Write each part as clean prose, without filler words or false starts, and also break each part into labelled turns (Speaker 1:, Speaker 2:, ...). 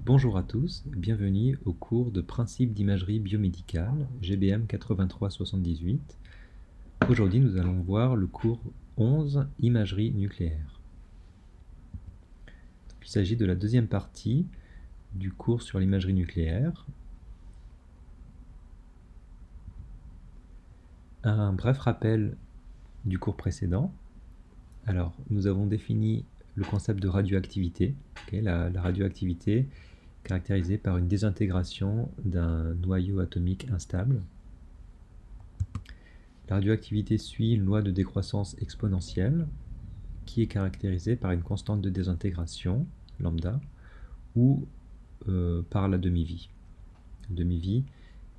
Speaker 1: Bonjour à tous, bienvenue au cours de Principes d'imagerie biomédicale, GBM 8378. Aujourd'hui, nous allons voir le cours 11, Imagerie nucléaire. Donc, il s'agit de la deuxième partie du cours sur l'imagerie nucléaire. Un bref rappel du cours précédent. Alors, nous avons défini le concept de radioactivité. La radioactivité caractérisée par une désintégration d'un noyau atomique instable. La radioactivité suit une loi de décroissance exponentielle qui est caractérisée par une constante de désintégration, lambda, ou par la demi-vie. La demi-vie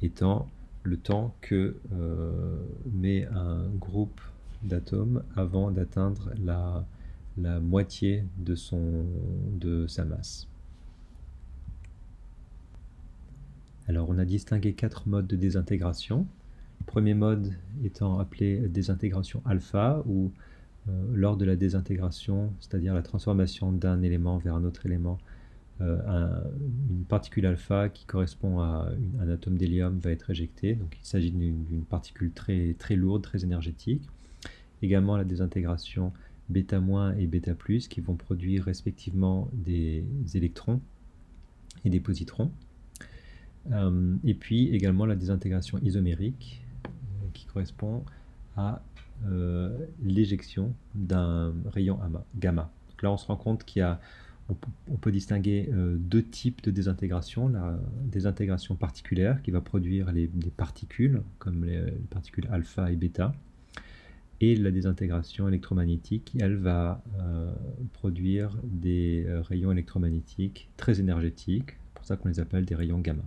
Speaker 1: étant le temps que met un groupe d'atomes avant d'atteindre la moitié de sa masse. Alors on a distingué 4 modes de désintégration. Le premier mode étant appelé désintégration alpha, où lors de la désintégration, c'est-à-dire la transformation d'un élément vers un autre élément, une particule alpha qui correspond à un atome d'hélium va être éjectée. Donc il s'agit d'une particule très, très lourde, très énergétique. Également la désintégration bêta- et bêta+, qui vont produire respectivement des électrons et des positrons. Et puis également la désintégration isomérique, qui correspond à l'éjection d'un rayon gamma. Donc là, on se rend compte on peut distinguer deux types de désintégration. La désintégration particulière qui va produire des particules, comme les particules alpha et bêta, et la désintégration électromagnétique qui, elle, va produire des rayons électromagnétiques très énergétiques. C'est pour ça qu'on les appelle des rayons gamma.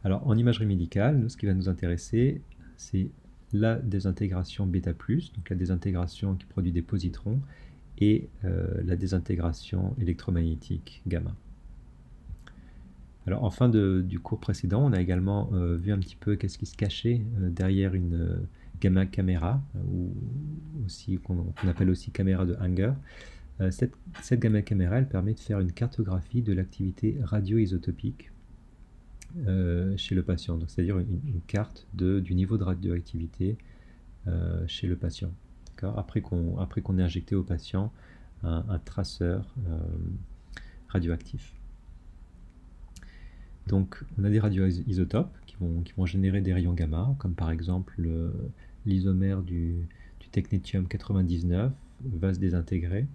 Speaker 1: Alors, en imagerie médicale, ce qui va nous intéresser, c'est la désintégration bêta+, donc la désintégration qui produit des positrons, et la désintégration électromagnétique gamma. Alors, en fin du cours précédent, on a également vu un petit peu qu'est-ce qui se cachait derrière une gamma caméra, ou aussi qu'on appelle aussi caméra de Hanger. Cette gamma caméra, elle permet de faire une cartographie de l'activité radioisotopique chez le patient, c'est-à-dire une carte du niveau de radioactivité chez le patient. Après qu'on ait injecté au patient un traceur radioactif. Donc on a des radioisotopes qui vont générer des rayons gamma, comme par exemple l'isomère du technétium 99 va se désintégrer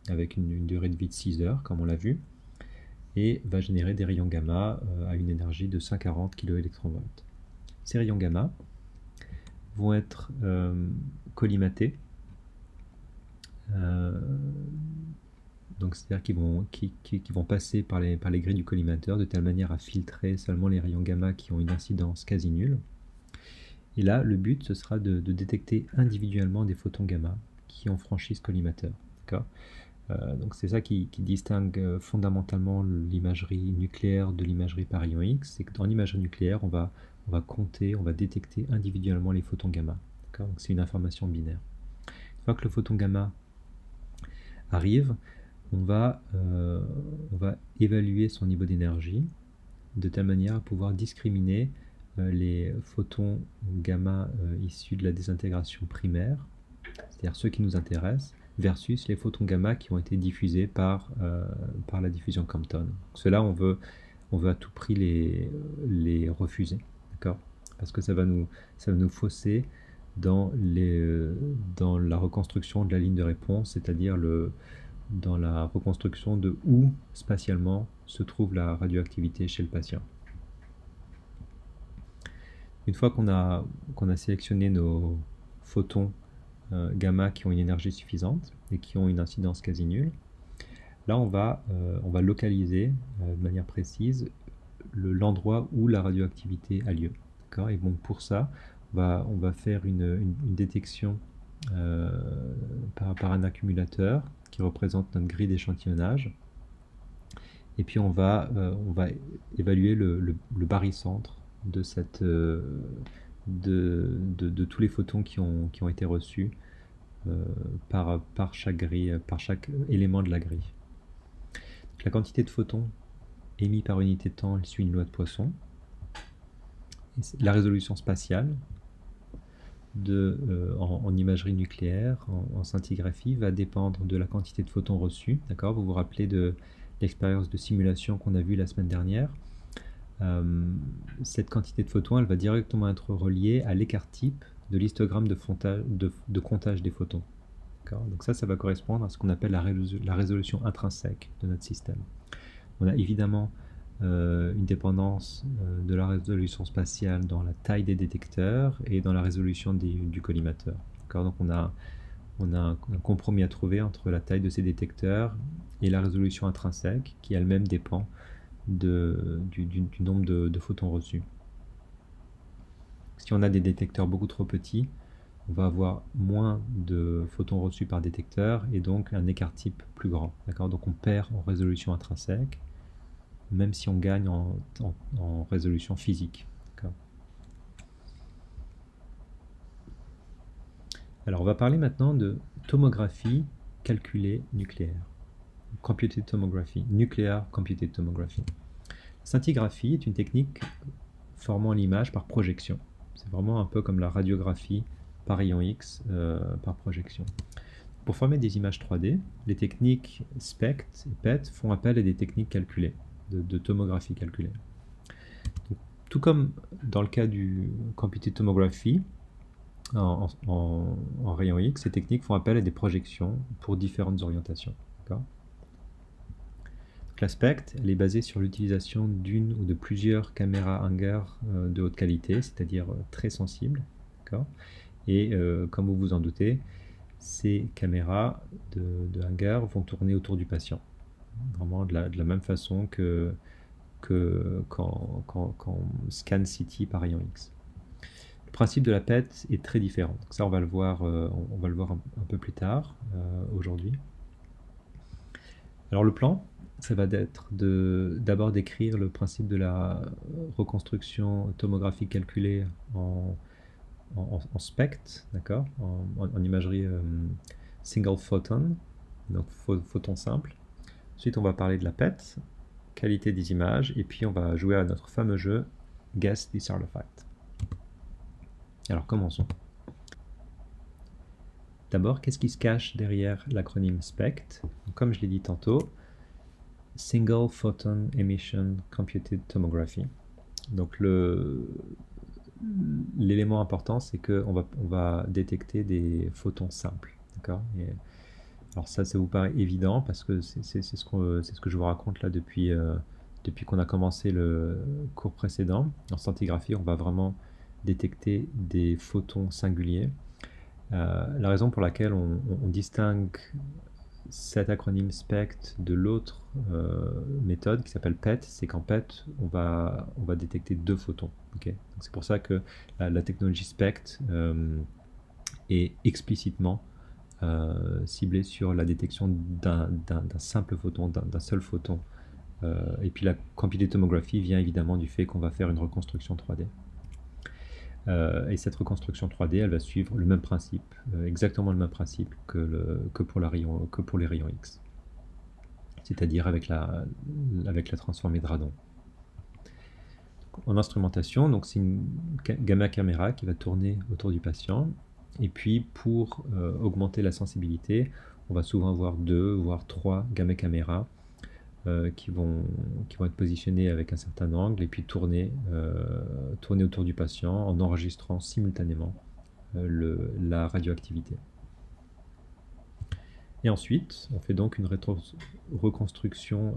Speaker 1: avec une durée de vie de 6 heures, comme on l'a vu, et va générer des rayons gamma à une énergie de 140 kV. Ces rayons gamma vont être collimatés, donc c'est-à-dire qu'ils vont passer par les grilles du collimateur de telle manière à filtrer seulement les rayons gamma qui ont une incidence quasi nulle. Et là, le but, ce sera de détecter individuellement des photons gamma qui ont franchi ce collimateur. Donc c'est ça qui distingue fondamentalement l'imagerie nucléaire de l'imagerie par rayon X, c'est que dans l'imagerie nucléaire, on va compter, on va détecter individuellement les photons gamma. Donc c'est une information binaire. Une fois que le photon gamma arrive, on va évaluer son niveau d'énergie de telle manière à pouvoir discriminer les photons gamma issus de la désintégration primaire, c'est-à-dire ceux qui nous intéressent, versus les photons gamma qui ont été diffusés par la diffusion Compton. Ceux-là, on veut à tout prix les refuser, d'accord ? Parce que ça va nous fausser dans la reconstruction de la ligne de réponse, c'est-à-dire dans la reconstruction de où spatialement se trouve la radioactivité chez le patient. Une fois qu'on a sélectionné nos photons gamma qui ont une énergie suffisante et qui ont une incidence quasi nulle, là on va localiser de manière précise l'endroit où la radioactivité a lieu. Et bon, pour ça, on va faire une détection par un accumulateur qui représente notre grille d'échantillonnage. Et puis on va évaluer le barycentre de tous les photons qui ont été reçus par chaque grille, par chaque élément de la grille. la quantité de photons émis par unité de temps, elle suit une loi de Poisson. Et la résolution spatiale en imagerie nucléaire, en scintigraphie, va dépendre de la quantité de photons reçus. D'accord ? Vous vous rappelez de l'expérience de simulation qu'on a vue la semaine dernière. Cette quantité de photons, elle va directement être reliée à l'écart type de l'histogramme de comptage des photons. Donc ça va correspondre à ce qu'on appelle la résolution intrinsèque de notre système. On a évidemment une dépendance de la résolution spatiale dans la taille des détecteurs et dans la résolution du collimateur. Donc on a un compromis à trouver entre la taille de ces détecteurs et la résolution intrinsèque qui elle-même dépend du nombre de photons reçus. Si on a des détecteurs beaucoup trop petits, on va avoir moins de photons reçus par détecteur et donc un écart type plus grand. Donc on perd en résolution intrinsèque, même si on gagne en résolution physique. Alors on va parler maintenant de tomographie calculée nucléaire. Computed tomography, nuclear computed tomography. La scintigraphie est une technique formant l'image par projection. C'est vraiment un peu comme la radiographie par rayon X par projection. Pour former des images 3D, les techniques SPECT et PET font appel à des techniques calculées, de tomographie calculée. Donc, tout comme dans le cas du computed tomography, en rayon X, ces techniques font appel à des projections pour différentes orientations. La SPECT, elle est basée sur l'utilisation d'une ou de plusieurs caméras Hanger de haute qualité, c'est-à-dire très sensibles. Et comme vous vous en doutez, ces caméras de Hanger vont tourner autour du patient, vraiment de la même façon que quand on scanne CT par rayon X. Le principe de la PET est très différent. Donc ça, on va le voir un peu plus tard aujourd'hui. Alors le plan, ça va être d'abord décrire le principe de la reconstruction tomographique calculée en SPECT, d'accord, en imagerie single photon, donc photon simple. Ensuite, on va parler de la PET, qualité des images, et puis on va jouer à notre fameux jeu Guess This Artifact. Alors commençons. D'abord, qu'est-ce qui se cache derrière l'acronyme SPECT? Comme je l'ai dit tantôt, Single Photon Emission Computed Tomography. Donc l'élément important, c'est qu'on va détecter des photons simples. D'accord ? Alors ça vous paraît évident parce que c'est ce que je vous raconte là depuis qu'on a commencé le cours précédent. En scintigraphie, on va vraiment détecter des photons singuliers. La raison pour laquelle on distingue cet acronyme SPECT de l'autre méthode qui s'appelle PET, c'est qu'en PET, on va détecter 2 photons. Donc c'est pour ça que la technologie SPECT est explicitement ciblée sur la détection d'un simple photon, d'un seul photon. Et puis la computed tomography vient évidemment du fait qu'on va faire une reconstruction 3D. Et cette reconstruction 3D, elle va suivre le même principe, exactement le même principe que pour les rayons X, c'est-à-dire avec la transformée de radon. En instrumentation, donc c'est une gamma caméra qui va tourner autour du patient, et puis pour augmenter la sensibilité, on va souvent avoir 2 voire 3 gamma caméras qui vont être positionnés avec un certain angle et puis tourner autour du patient en enregistrant simultanément la radioactivité. Et ensuite, on fait donc une reconstruction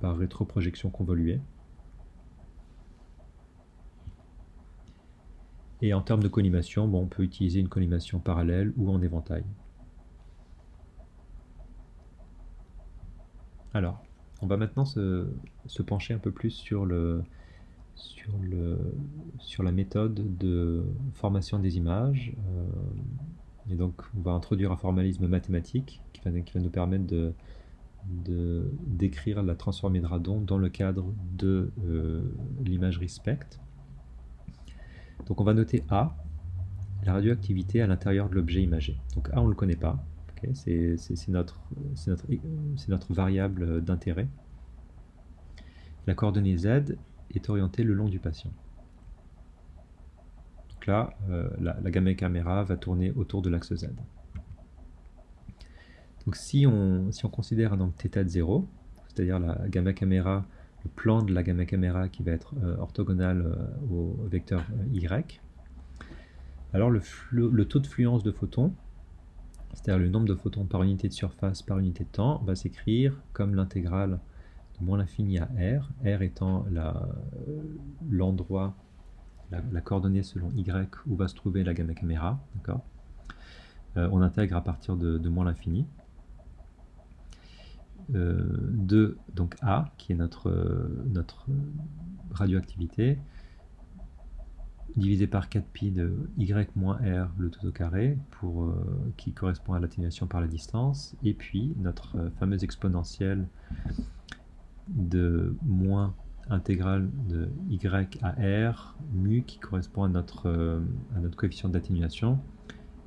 Speaker 1: par rétroprojection convoluée. Et en termes de collimation, on peut utiliser une collimation parallèle ou en éventail. Alors, on va maintenant se pencher un peu plus sur la méthode de formation des images. Et donc, on va introduire un formalisme mathématique qui va nous permettre de décrire la transformée de radon dans le cadre de l'imagerie SPECT. Donc, on va noter A, la radioactivité à l'intérieur de l'objet imagé. Donc A, on ne le connaît pas. Okay, c'est notre variable d'intérêt. La coordonnée z est orientée le long du patient. Donc là, la gamma caméra va tourner autour de l'axe z. Donc si on considère un angle θ de 0, c'est-à-dire la gamma caméra, le plan de la gamma caméra qui va être orthogonal au vecteur y, alors le taux de fluence de photons, c'est-à-dire le nombre de photons par unité de surface par unité de temps, va s'écrire comme l'intégrale de moins l'infini à r étant l'endroit, la coordonnée selon y où va se trouver la gamma caméra. On intègre à partir de moins l'infini. De donc A, qui est notre radioactivité, divisé par 4pi de y moins r le tout au carré, qui correspond à l'atténuation par la distance, et puis notre fameuse exponentielle de moins intégrale de y à r, mu, qui correspond à notre coefficient d'atténuation,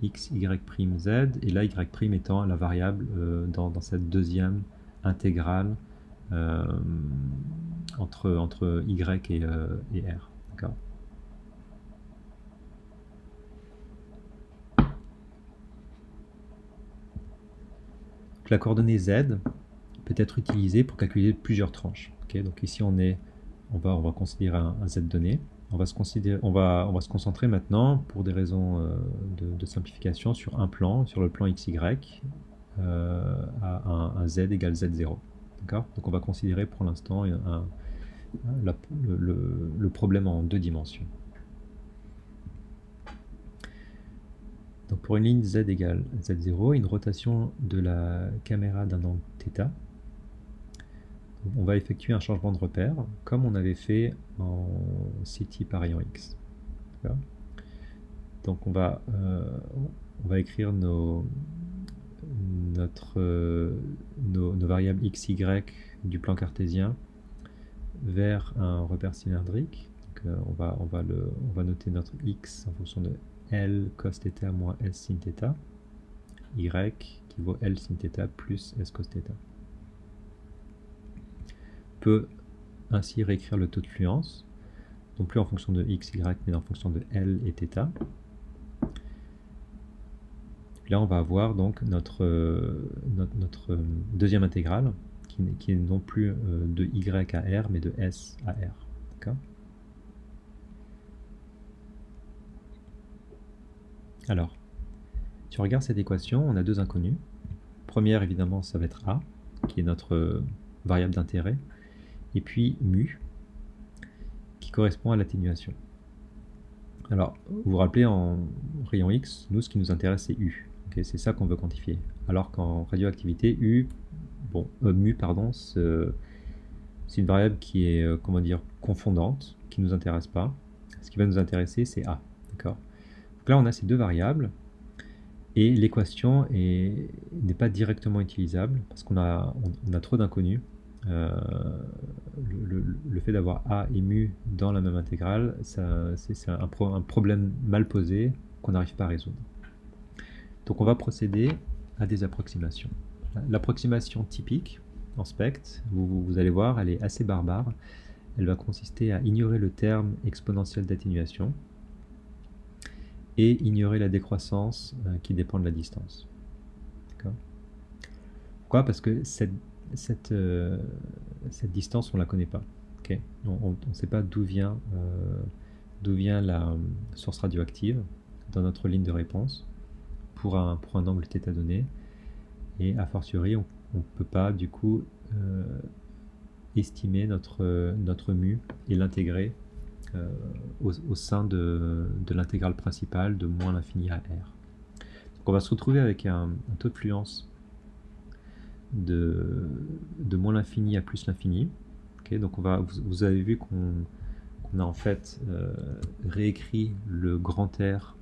Speaker 1: x, y', z, et là y' étant la variable dans cette deuxième intégrale entre y et r. D'accord. La coordonnée z peut être utilisée pour calculer plusieurs tranches. Okay, donc ici on va considérer un z donné. On va se concentrer maintenant, pour des raisons de simplification, sur un plan, sur le plan xy, à un z égale z0. Donc on va considérer pour l'instant le problème en 2 dimensions. Donc pour une ligne z égale z0, une rotation de la caméra d'un angle θ, on va effectuer un changement de repère, comme on avait fait en CT par rayon X. Donc on va écrire nos variables x, y du plan cartésien vers un repère cylindrique. Donc, on va noter notre x en fonction de L cos θ moins S sin θ, y qui vaut L sin θ plus S cos θ. On peut ainsi réécrire le taux de fluence, non plus en fonction de x, y, mais en fonction de L et θ. Là, on va avoir donc notre deuxième intégrale, qui est non plus de y à r, mais de s à r. D'accord ? Alors, si on regarde cette équation, on a deux inconnues. Première, évidemment, ça va être a, qui est notre variable d'intérêt, et puis mu, qui correspond à l'atténuation. Alors, vous vous rappelez, en rayon X, nous, ce qui nous intéresse, c'est U. Okay, c'est ça qu'on veut quantifier. Alors qu'en radioactivité, mu, c'est une variable qui est, confondante, qui ne nous intéresse pas. Ce qui va nous intéresser, c'est A. D'accord ? Donc là, on a ces deux variables, et l'équation n'est pas directement utilisable, parce qu'on a trop d'inconnus. Le fait d'avoir A et mu dans la même intégrale, c'est un problème mal posé qu'on n'arrive pas à résoudre. Donc on va procéder à des approximations. L'approximation typique en SPECT, vous allez voir, elle est assez barbare. Elle va consister à ignorer le terme exponentiel d'atténuation et ignorer la décroissance qui dépend de la distance. Pourquoi ? Parce que cette distance, on ne la connaît pas. Okay, on ne sait pas d'où vient la source radioactive dans notre ligne de réponse pour un angle θ donné, et a fortiori on ne peut pas du coup estimer notre mu et l'intégrer au sein de l'intégrale principale de moins l'infini à r. Donc on va se retrouver avec un taux de fluence de moins l'infini à plus l'infini. Okay, donc vous avez vu qu'on a en fait réécrit le grand R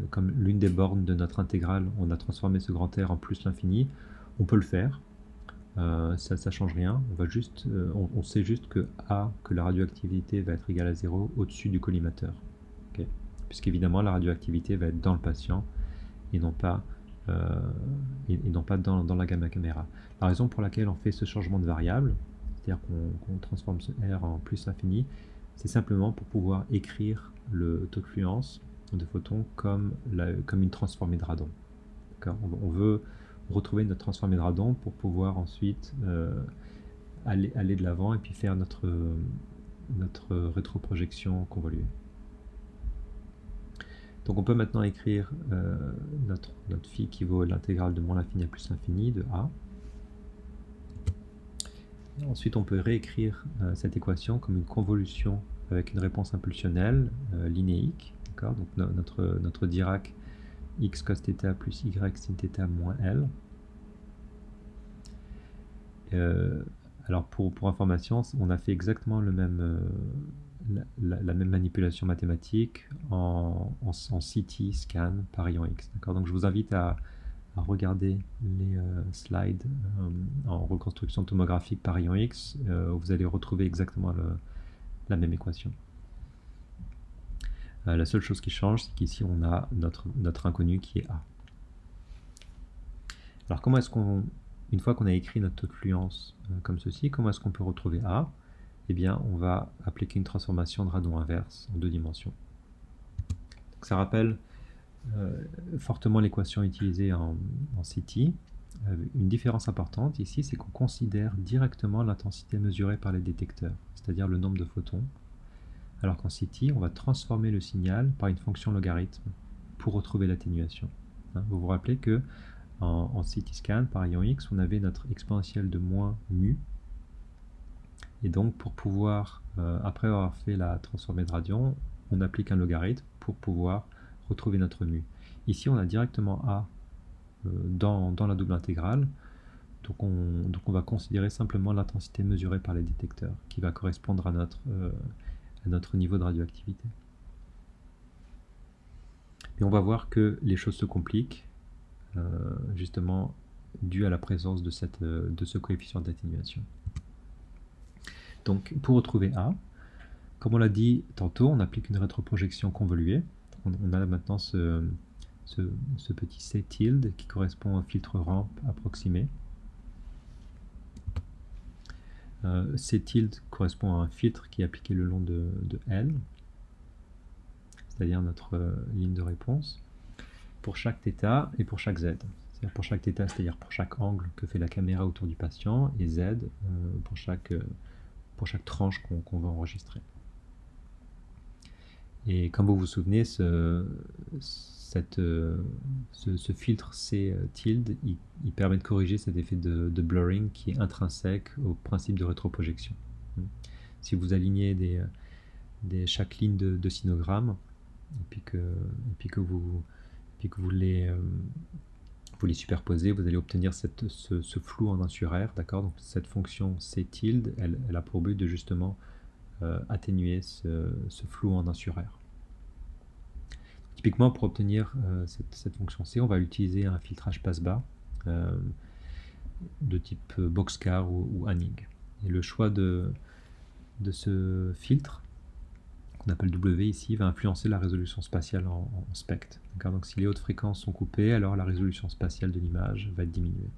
Speaker 1: comme l'une des bornes de notre intégrale. On a transformé ce grand R en plus l'infini. On peut le faire, ça ne change rien. On sait juste que la radioactivité va être égale à 0 au-dessus du collimateur. Okay, puisqu'évidemment la radioactivité va être dans le patient et non pas et non pas dans la gamma caméra. La raison pour laquelle on fait ce changement de variable, c'est-à-dire qu'on transforme ce R en plus infini, c'est simplement pour pouvoir écrire le taux de fluence de photons comme une transformée de radon. On veut retrouver notre transformée de radon pour pouvoir ensuite aller de l'avant et puis faire notre rétroprojection convolue. Donc on peut maintenant écrire notre phi qui vaut l'intégrale de moins l'infini à plus l'infini de A. Et ensuite on peut réécrire cette équation comme une convolution avec une réponse impulsionnelle linéique. Donc notre Dirac x cos θ plus y sin θ moins L. Alors pour information, on a fait exactement le même, la même manipulation mathématique en CT scan par rayon X. Donc je vous invite à regarder les slides en reconstruction tomographique par rayon X. Vous allez retrouver exactement la même équation. La seule chose qui change, c'est qu'ici on a notre inconnu qui est A. Alors comment est-ce qu'on, une fois qu'on a écrit notre taux de fluence comme ceci, comment est-ce qu'on peut retrouver A? Eh bien, on va appliquer une transformation de radon inverse en 2 dimensions. Donc, ça rappelle fortement l'équation utilisée en CT. Une différence importante ici, c'est qu'on considère directement l'intensité mesurée par les détecteurs, c'est-à-dire le nombre de photons, alors qu'en CT, on va transformer le signal par une fonction logarithme pour retrouver l'atténuation. Vous vous rappelez que en CT scan par rayon X, on avait notre exponentielle de moins mu. Et donc, pour pouvoir, après avoir fait la transformée de radian, on applique un logarithme pour pouvoir retrouver notre mu. Ici, on a directement A dans la double intégrale. Donc on va considérer simplement l'intensité mesurée par les détecteurs, qui va correspondre à notre niveau de radioactivité. Et on va voir que les choses se compliquent, justement, dû à la présence de ce coefficient d'atténuation. Donc, pour retrouver A, comme on l'a dit tantôt, on applique une rétroprojection convoluée. On a maintenant ce petit C tilde qui correspond au filtre rampe approximé. C tilde correspond à un filtre qui est appliqué le long de L, c'est-à-dire notre ligne de réponse, pour chaque θ et pour chaque z. C'est-à-dire pour chaque θ, c'est-à-dire pour chaque angle que fait la caméra autour du patient, et z pour chaque tranche qu'on va enregistrer. Et comme vous vous souvenez, ce filtre C tilde, il permet de corriger cet effet de blurring qui est intrinsèque au principe de rétroprojection. Si vous alignez chaque ligne de sinogramme, et puis que vous les superposez, vous allez obtenir ce flou en 1 sur R, d'accord? Donc cette fonction C tilde, elle a pour but de justement atténuer ce flou en 1 sur R. Typiquement, pour obtenir cette fonction C, on va utiliser un filtrage passe-bas de type boxcar ou Hanning. Et le choix de ce filtre, qu'on appelle W ici, va influencer la résolution spatiale en spectre. Donc si les hautes fréquences sont coupées, alors la résolution spatiale de l'image va être diminuée.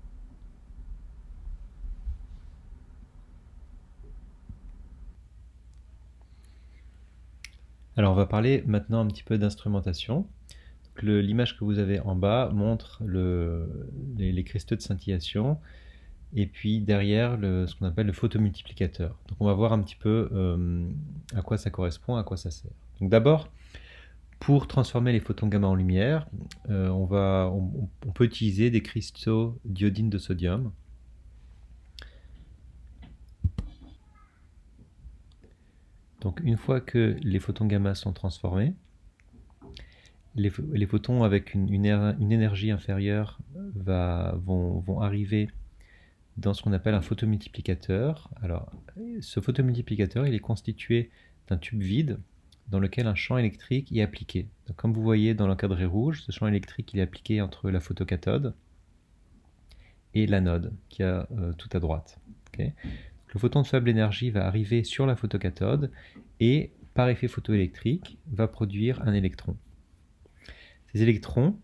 Speaker 1: Alors on va parler maintenant un petit peu d'instrumentation. L'image que vous avez en bas montre les cristaux de scintillation et puis derrière ce qu'on appelle le photomultiplicateur. Donc on va voir un petit peu à quoi ça correspond, à quoi ça sert. Donc d'abord, pour transformer les photons gamma en lumière, on peut utiliser des cristaux d'iodine de sodium. Donc une fois que les photons gamma sont transformés, les photons avec une énergie inférieure vont arriver dans ce qu'on appelle un photomultiplicateur. Alors, ce photomultiplicateur, il est constitué d'un tube vide dans lequel un champ électrique est appliqué. Donc, comme vous voyez dans l'encadré rouge, ce champ électrique il est appliqué entre la photocathode et l'anode, qui est tout à droite. Okay. Le photon de faible énergie va arriver sur la photocathode et, par effet photoélectrique, va produire un électron. Ces électrons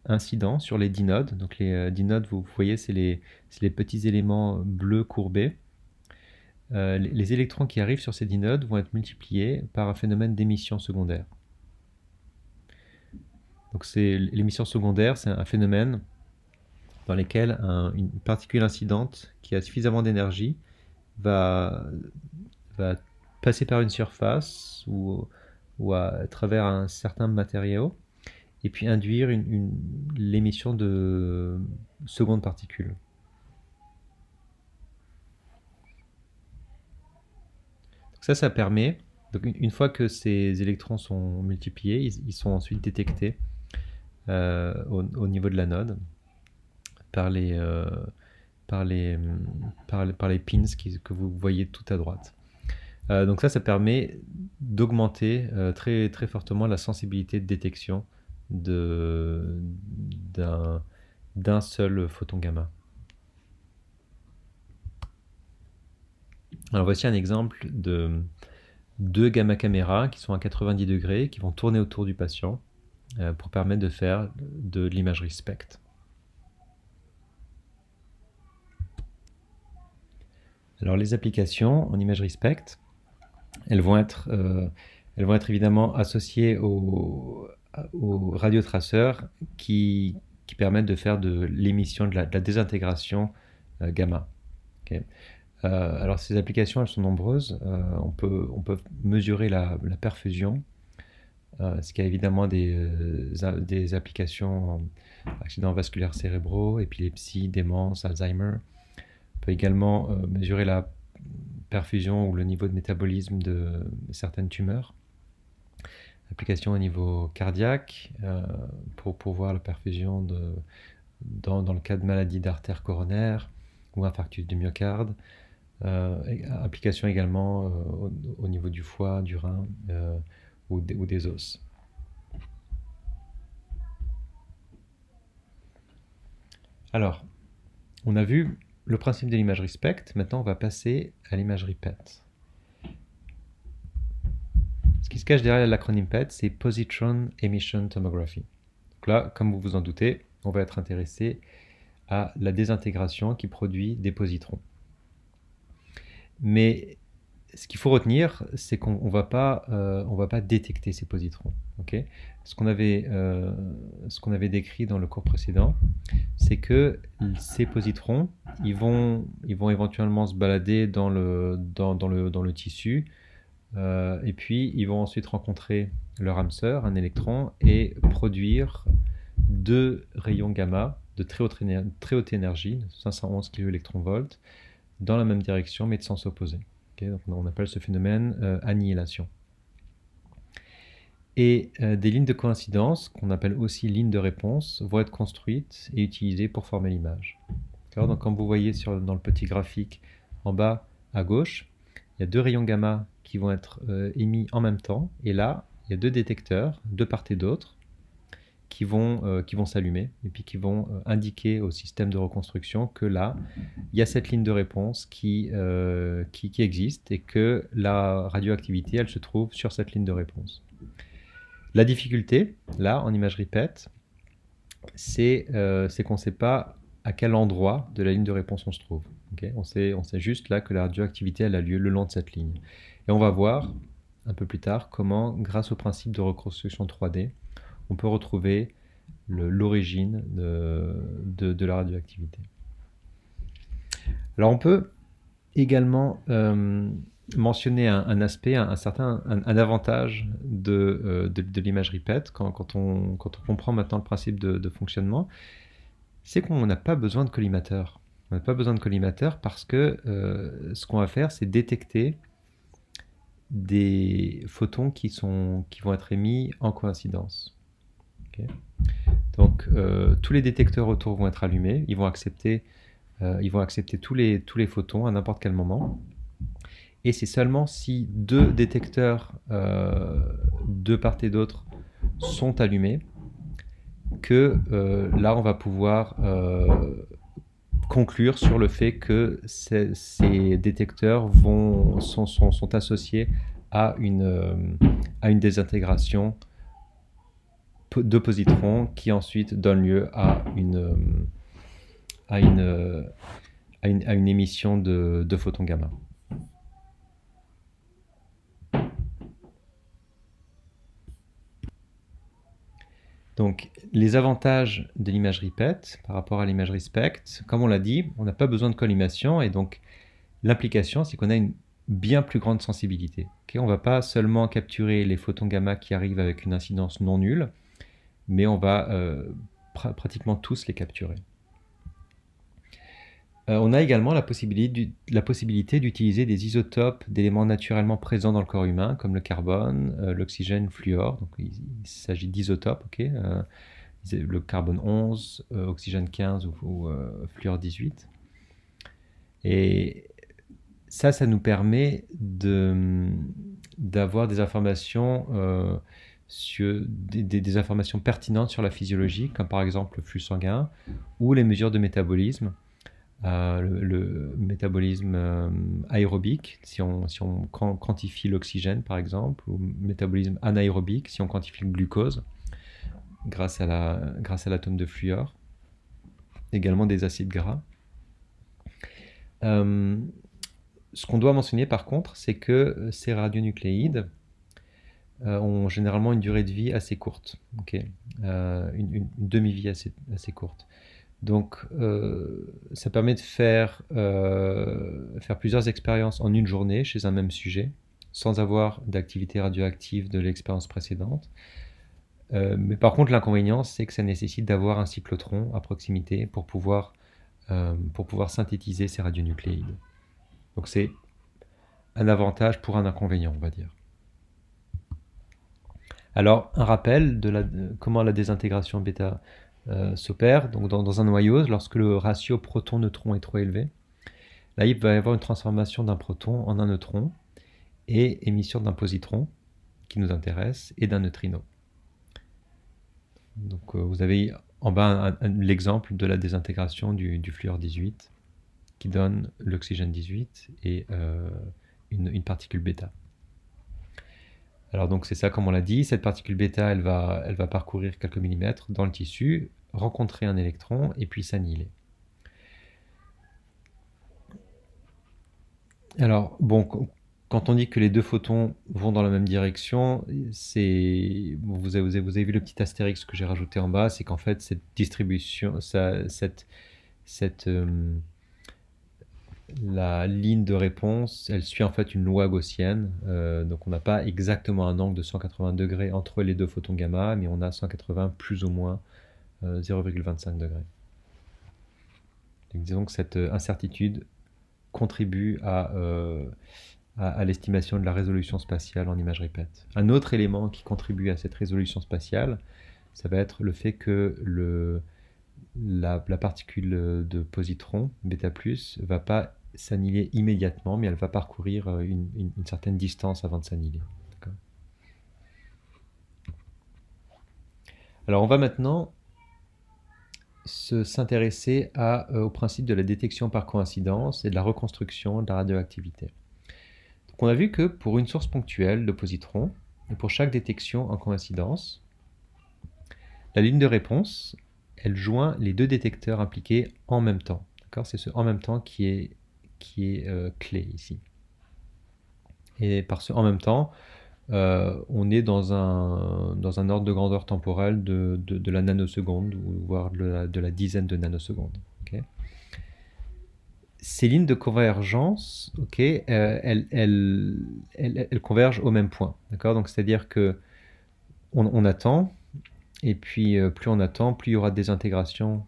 Speaker 1: incident sur les dinodes. Donc les dinodes, vous voyez, c'est les petits éléments bleus courbés. Les électrons qui arrivent sur ces dinodes vont être multipliés par un phénomène d'émission secondaire. Donc l'émission secondaire, c'est un phénomène dans lequel une particule incidente qui a suffisamment d'énergie va passer par une surface ou à travers un certain matériau et puis induire l'émission de secondes particules. Donc ça permet, donc une fois que ces électrons sont multipliés, ils sont ensuite détectés au niveau de l'anode par les pins que vous voyez tout à droite. Donc ça permet d'augmenter très, très fortement la sensibilité de détection d'un seul photon gamma. Alors voici un exemple de deux gamma caméras qui sont à 90 degrés, qui vont tourner autour du patient pour permettre de faire de l'imagerie SPECT. Alors les applications en imagerie SPECT, elles vont être évidemment associées aux radiotraceurs qui permettent de faire de l'émission, de la désintégration gamma. Okay. Alors ces applications, elles sont nombreuses. On peut mesurer la perfusion, ce qui a évidemment des applications en accidents vasculaires cérébraux, épilepsie, démence, Alzheimer. On peut également mesurer la perfusion ou le niveau de métabolisme de certaines tumeurs. Application au niveau cardiaque pour voir la perfusion dans le cas de maladies d'artère coronaire ou infarctus du myocarde. Application également au niveau du foie, du rein ou des os. Alors, on a vu le principe de l'imagerie SPECT. Maintenant, on va passer à l'imagerie PET. Ce qui se cache derrière l'acronyme PET, c'est Positron Emission Tomography. Donc là, comme vous vous en doutez, on va être intéressé à la désintégration qui produit des positrons. Mais ce qu'il faut retenir, c'est qu'on ne va pas détecter ces positrons. Okay, ce qu'on avait décrit dans le cours précédent, c'est que ces positrons, ils vont éventuellement se balader dans le tissu, et puis ils vont ensuite rencontrer leur âme sœur, un électron, et produire deux rayons gamma de très haute énergie, 511 kV, dans la même direction mais de sens opposé. Okay, donc on appelle ce phénomène annihilation. Et des lignes de coïncidence, qu'on appelle aussi lignes de réponse, vont être construites et utilisées pour former l'image. Donc comme vous voyez dans le petit graphique en bas à gauche, il y a deux rayons gamma qui vont être émis en même temps, et là, il y a deux détecteurs, de part et d'autre, qui vont s'allumer et puis qui vont indiquer au système de reconstruction que là, il y a cette ligne de réponse qui existe et que la radioactivité, elle se trouve sur cette ligne de réponse. La difficulté, là, en imagerie PET, c'est qu'on ne sait pas à quel endroit de la ligne de réponse on se trouve. Okay, on sait juste là que la radioactivité elle a lieu le long de cette ligne. Et on va voir un peu plus tard comment, grâce au principe de reconstruction 3D, on peut retrouver l'origine de la radioactivité. Alors on peut également mentionner un aspect, un avantage de l'imagerie PET quand on comprend maintenant le principe de fonctionnement, c'est qu'on n'a pas besoin de collimateur. On n'a pas besoin de collimateur parce que ce qu'on va faire, c'est détecter des photons qui vont être émis en coïncidence. Okay. Donc tous les détecteurs autour vont être allumés, ils vont accepter tous les photons à n'importe quel moment. Et c'est seulement si deux détecteurs de part et d'autre sont allumés que là on va pouvoir conclure sur le fait que ces détecteurs sont associés à une désintégration deux positrons qui ensuite donnent lieu à à une, à une émission de photons gamma. Donc, les avantages de l'imagerie PET par rapport à l'imagerie SPECT, comme on l'a dit, on n'a pas besoin de collimation et donc l'implication, c'est qu'on a une bien plus grande sensibilité. Okay, on ne va pas seulement capturer les photons gamma qui arrivent avec une incidence non nulle, mais on va pratiquement tous les capturer. On a également la possibilité d'utiliser des isotopes d'éléments naturellement présents dans le corps humain, comme le carbone, l'oxygène, le fluor. Donc, il s'agit d'isotopes, okay, le carbone 11, oxygène 15 ou fluor 18. Et ça nous permet d'avoir des informations, des informations pertinentes sur la physiologie, comme par exemple le flux sanguin ou les mesures de métabolisme. Le métabolisme aérobique, si on quantifie l'oxygène par exemple, ou métabolisme anaérobique, si on quantifie le glucose, grâce à l'atome de fluor, également des acides gras. Ce qu'on doit mentionner par contre, c'est que ces radionucléides ont généralement une durée de vie assez courte, okay, une demi-vie assez courte. Donc, ça permet de faire plusieurs expériences en une journée chez un même sujet, sans avoir d'activité radioactive de l'expérience précédente. Mais par contre, l'inconvénient, c'est que ça nécessite d'avoir un cyclotron à proximité pour pouvoir synthétiser ces radionucléides. Donc, c'est un avantage pour un inconvénient, on va dire. Alors, un rappel de comment la désintégration bêta s'opère. Donc dans un noyau, lorsque le ratio proton-neutron est trop élevé, là il va y avoir une transformation d'un proton en un neutron et émission d'un positron qui nous intéresse et d'un neutrino. Donc vous avez en bas l'exemple de la désintégration du fluor 18 qui donne l'oxygène 18 et une particule bêta. Alors donc c'est ça, comme on l'a dit, cette particule bêta, elle va parcourir quelques millimètres dans le tissu, rencontrer un électron et puis s'annihiler. Alors bon, quand on dit que les deux photons vont dans la même direction, vous avez vu le petit astérix que j'ai rajouté en bas, c'est qu'en fait cette distribution, la ligne de réponse, elle suit en fait une loi gaussienne. Donc on n'a pas exactement un angle de 180 degrés entre les deux photons gamma, mais on a 180 plus ou moins 0,25 degrés. Donc disons que cette incertitude contribue à l'estimation de la résolution spatiale en imagerie PET. Un autre élément qui contribue à cette résolution spatiale, ça va être le fait que la particule de positron, bêta+, va pas s'annihiler immédiatement, mais elle va parcourir une certaine distance avant de s'annihiler. Alors on va maintenant s'intéresser au principe de la détection par coïncidence et de la reconstruction de la radioactivité. Donc on a vu que pour une source ponctuelle de positrons, et pour chaque détection en coïncidence, la ligne de réponse, elle joint les deux détecteurs impliqués en même temps. C'est ce en même temps qui est clé ici. Et par ce en même temps, on est dans un ordre de grandeur temporelle de la nanoseconde, voire de la dizaine de nanosecondes. Okay. Ces lignes de convergence, okay, elles convergent au même point. Donc c'est-à-dire que on attend, et puis plus on attend, plus il y aura des intégrations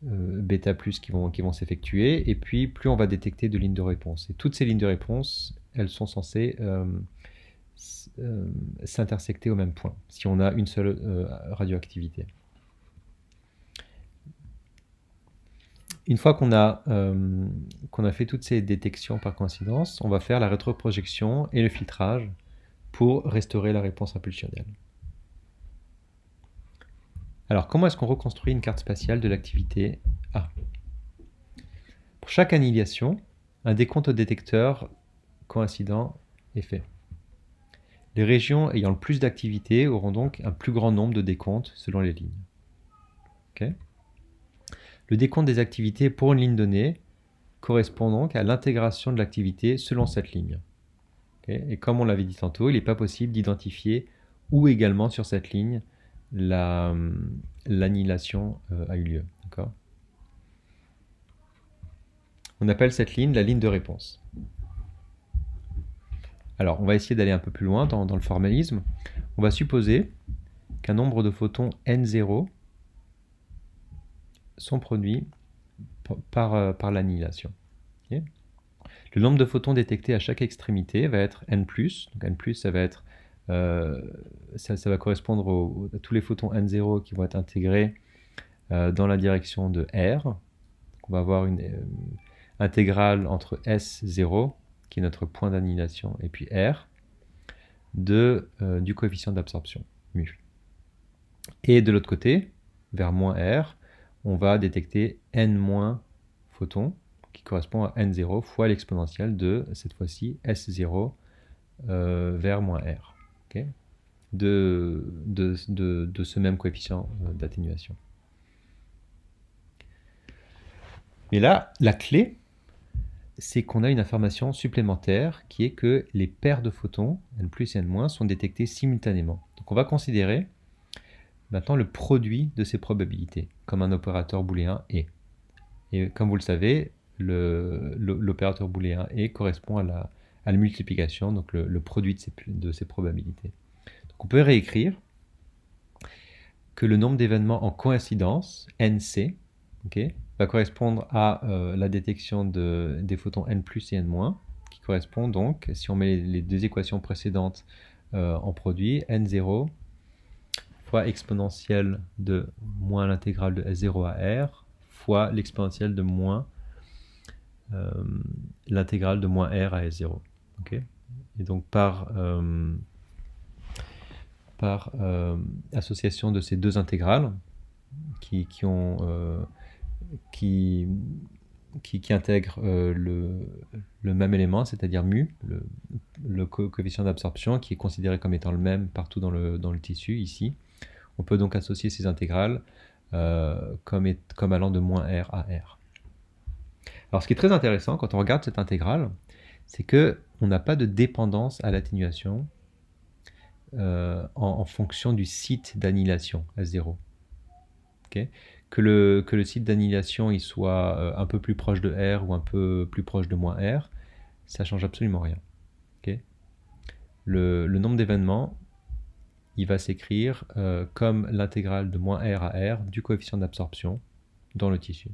Speaker 1: bêta+ qui vont s'effectuer, et puis plus on va détecter de lignes de réponse. Et toutes ces lignes de réponse, elles sont censées s'intersecter au même point, si on a une seule radioactivité. Une fois qu'on a fait toutes ces détections par coïncidence, on va faire la rétroprojection et le filtrage pour restaurer la réponse impulsionnelle. Alors, comment est-ce qu'on reconstruit une carte spatiale de l'activité A? Pour chaque annihilation, un décompte au détecteur coïncident est fait. Les régions ayant le plus d'activité auront donc un plus grand nombre de décomptes selon les lignes. Okay. Le décompte des activités pour une ligne donnée correspond donc à l'intégration de l'activité selon cette ligne. Okay. Et comme on l'avait dit tantôt, il n'est pas possible d'identifier où également sur cette ligne l'annihilation a eu lieu. On appelle cette ligne la ligne de réponse. Alors, on va essayer d'aller un peu plus loin dans le formalisme. On va supposer qu'un nombre de photons n0 sont produits par l'annihilation. Okay. Le nombre de photons détectés à chaque extrémité va être n+. Donc n+, ça va être ça va correspondre à tous les photons n0 qui vont être intégrés dans la direction de R. Donc on va avoir une intégrale entre S0, qui est notre point d'annihilation, et puis R, du coefficient d'absorption, mu. Et de l'autre côté, vers moins R, on va détecter n- photons, qui correspond à n0 fois l'exponentielle de, cette fois-ci, S0 vers moins R. Okay, de ce même coefficient d'atténuation. Mais là, la clé, c'est qu'on a une information supplémentaire qui est que les paires de photons, n+ et n-, sont détectées simultanément. Donc on va considérer maintenant le produit de ces probabilités, comme un opérateur booléen et. Et comme vous le savez, l'opérateur booléen et correspond à la multiplication, donc le produit de ces probabilités. Donc on peut réécrire que le nombre d'événements en coïncidence, NC, okay, va correspondre à la détection des photons n+ et n-, qui correspond donc, si on met les deux équations précédentes en produit, n0 fois exponentielle de moins l'intégrale de S0 à R fois l'exponentielle de moins l'intégrale de moins R à S0. Okay. Et donc par association de ces deux intégrales qui intègrent le même élément, c'est-à-dire mu, le coefficient d'absorption qui est considéré comme étant le même partout dans le tissu ici. On peut donc associer ces intégrales comme allant de moins R à R. Alors ce qui est très intéressant quand on regarde cette intégrale, c'est qu'on n'a pas de dépendance à l'atténuation en fonction du site d'annihilation, S0. Okay. Que le site d'annihilation il soit un peu plus proche de R ou un peu plus proche de moins R, ça ne change absolument rien. Okay. Le nombre d'événements, il va s'écrire comme l'intégrale de moins R à R du coefficient d'absorption dans le tissu.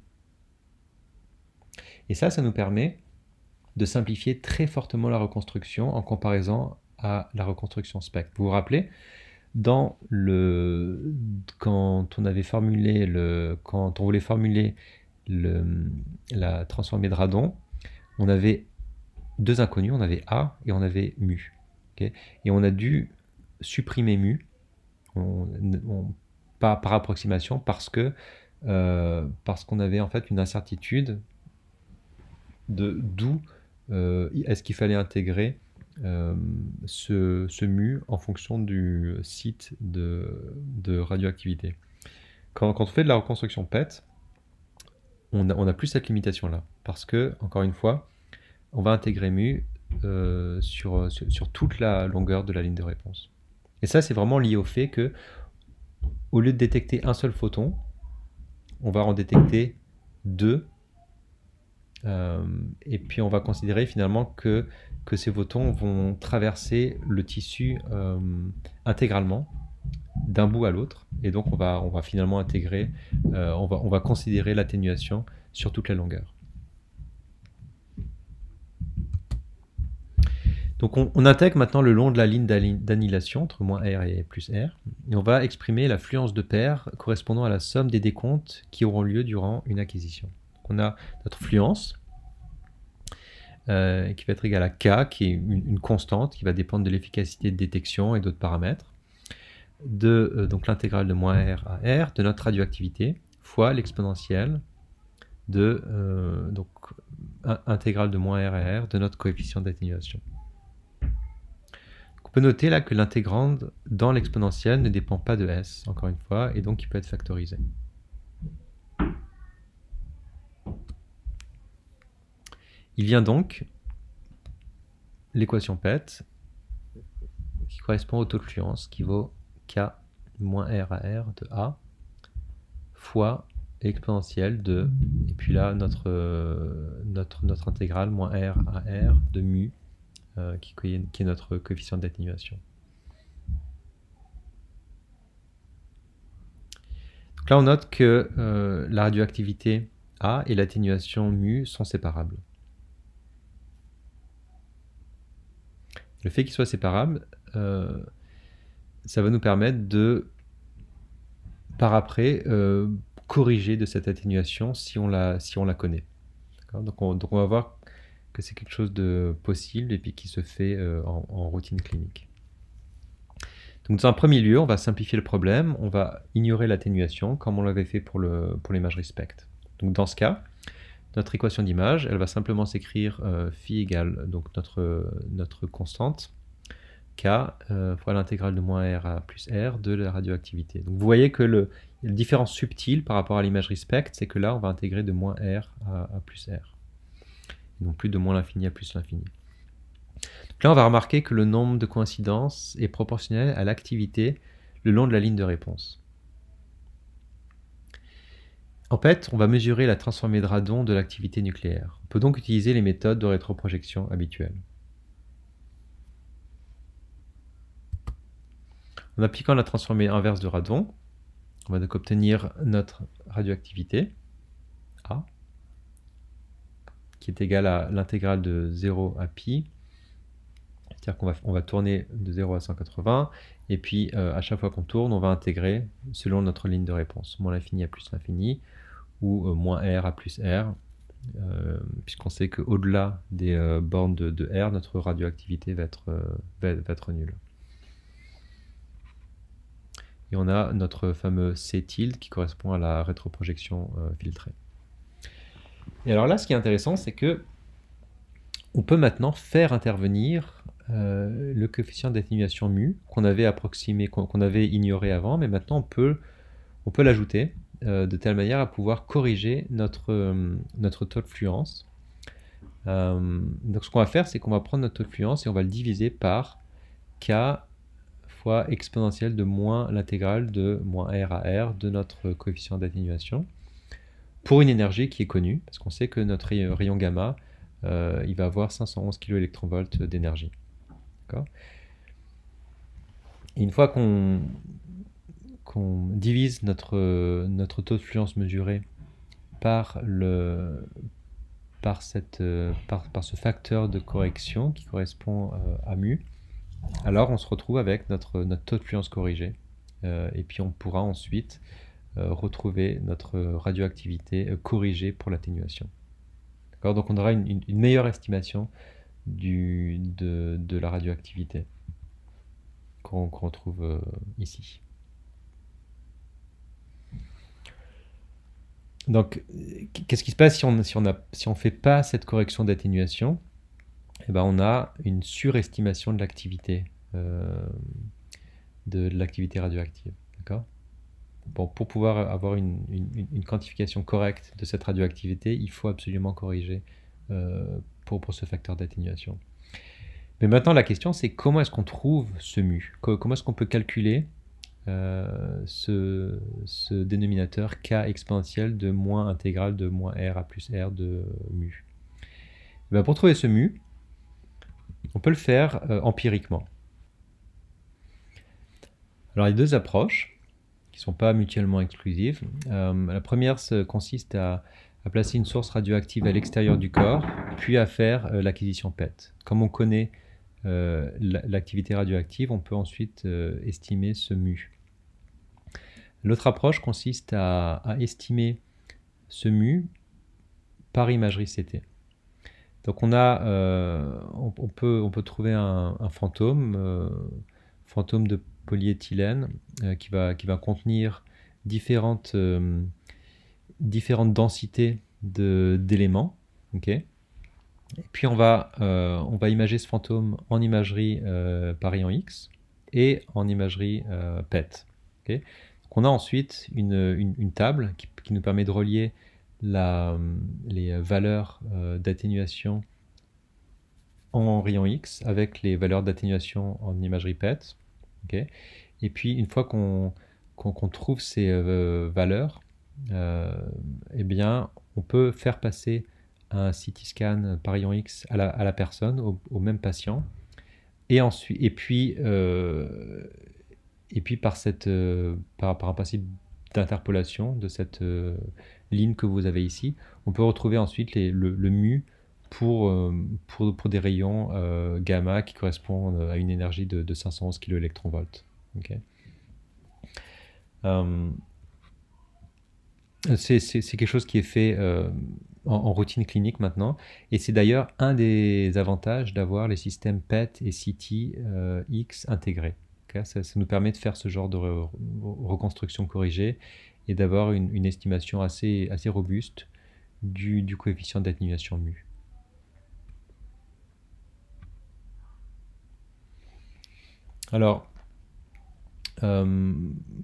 Speaker 1: Et ça nous permet de simplifier très fortement la reconstruction en comparaison à la reconstruction spectre. Vous vous rappelez, quand on voulait formuler la transformée de Radon, on avait deux inconnus, on avait A et on avait mu. Okay, et on a dû supprimer mu par approximation parce qu'on avait en fait une incertitude d'où est-ce qu'il fallait intégrer ce mu en fonction du site de radioactivité. Quand on fait de la reconstruction PET, on n'a plus cette limitation-là, parce que, encore une fois, on va intégrer mu sur toute la longueur de la ligne de réponse. Et ça, c'est vraiment lié au fait que, au lieu de détecter un seul photon, on va en détecter deux, et puis on va considérer finalement que ces photons vont traverser le tissu intégralement, d'un bout à l'autre, et donc on va finalement intégrer, on va considérer l'atténuation sur toute la longueur. Donc on intègre maintenant le long de la ligne d'annihilation entre moins R et plus R, et on va exprimer la fluence de paires correspondant à la somme des décomptes qui auront lieu durant une acquisition. Donc on a notre fluence qui va être égale à K, qui est une constante qui va dépendre de l'efficacité de détection et d'autres paramètres, donc l'intégrale de moins R à R de notre radioactivité fois l'exponentielle de donc intégrale de moins R à R de notre coefficient d'atténuation. On peut noter là que l'intégrande dans l'exponentielle ne dépend pas de s, encore une fois, et donc il peut être factorisé. Il vient donc l'équation PET qui correspond au taux de fluence qui vaut K moins R à R de A fois exponentielle de, et puis là notre intégrale moins R à R de mu qui est notre coefficient d'atténuation. Donc là on note que la radioactivité A et l'atténuation mu sont séparables. Le fait qu'ils soient séparables, ça va nous permettre de, par après, corriger de cette atténuation si on la connaît. Donc on va voir que c'est quelque chose de possible et puis qui se fait en routine clinique. Donc dans un premier lieu, on va simplifier le problème, on va ignorer l'atténuation comme on l'avait fait pour l'imagerie SPECT. Donc dans ce cas, notre équation d'image, elle va simplement s'écrire phi égale donc notre constante K fois l'intégrale de moins R à plus R de la radioactivité. Donc vous voyez que la différence subtile par rapport à l'imagerie SPECT, c'est que là on va intégrer de moins R à plus R. Et non plus de moins l'infini à plus l'infini. Donc là on va remarquer que le nombre de coïncidences est proportionnel à l'activité le long de la ligne de réponse. En fait, on va mesurer la transformée de radon de l'activité nucléaire. On peut donc utiliser les méthodes de rétroprojection habituelles. En appliquant la transformée inverse de radon, on va donc obtenir notre radioactivité, A, qui est égale à l'intégrale de 0 à pi. C'est-à-dire qu'on va tourner de 0 à 180, et puis à chaque fois qu'on tourne, on va intégrer selon notre ligne de réponse, moins l'infini à plus l'infini, ou moins R à plus R, puisqu'on sait qu'au-delà des bornes de R, notre radioactivité va être nulle. Et on a notre fameux C tilde qui correspond à la rétroprojection filtrée. Et alors là, ce qui est intéressant, c'est que on peut maintenant faire intervenir le coefficient d'atténuation mu qu'on avait approximé, qu'on avait ignoré avant, mais maintenant on peut l'ajouter de telle manière à pouvoir corriger notre taux de fluence. Donc ce qu'on va faire, c'est qu'on va prendre notre taux de fluence et on va le diviser par K fois exponentielle de moins l'intégrale de moins R à R de notre coefficient d'atténuation pour une énergie qui est connue, parce qu'on sait que notre rayon gamma, il va avoir 511 kV d'énergie. Et une fois qu'on divise notre taux de fluence mesuré par ce facteur de correction qui correspond à mu, alors on se retrouve avec notre taux de fluence corrigé. Et puis on pourra ensuite retrouver notre radioactivité corrigée pour l'atténuation. Donc on aura une meilleure estimation de la radioactivité qu'on retrouve ici. Donc, qu'est-ce qui se passe si on ne fait pas cette correction d'atténuation? Eh ben, on a une surestimation de l'activité radioactive. D'accord? Bon, pour pouvoir avoir une quantification correcte de cette radioactivité, il faut absolument corriger pour ce facteur d'atténuation. Mais maintenant, la question, c'est comment est-ce qu'on trouve ce mu? Comment est-ce qu'on peut calculer ce dénominateur K exponentiel de moins intégrale de moins R à plus R de mu? Et bien, pour trouver ce mu, on peut le faire empiriquement. Alors, il y a deux approches qui ne sont pas mutuellement exclusives. La première consiste à placer une source radioactive à l'extérieur du corps, puis à faire l'acquisition PET. Comme on connaît l'activité radioactive, on peut ensuite estimer ce mu. L'autre approche consiste à estimer ce mu par imagerie CT. Donc on peut trouver un fantôme de polyéthylène qui va contenir différentes densités d'éléments. Okay. Et puis on va imager ce fantôme en imagerie par rayon X et en imagerie PET. Okay. Donc on a ensuite une table qui nous permet de relier les valeurs d'atténuation en rayon X avec les valeurs d'atténuation en imagerie PET. Okay. Et puis une fois qu'on trouve ces valeurs, eh bien, on peut faire passer un CT scan par rayon X à la personne, au même patient, et puis par un principe d'interpolation de cette ligne que vous avez ici, on peut retrouver ensuite le mu pour des rayons gamma qui correspondent à une énergie de 511 kV. Okay. C'est quelque chose qui est fait en routine clinique maintenant, et c'est d'ailleurs un des avantages d'avoir les systèmes PET et CT X intégrés. Okay, ça nous permet de faire ce genre de reconstruction corrigée et d'avoir une estimation assez robuste du coefficient d'atténuation mu. Alors,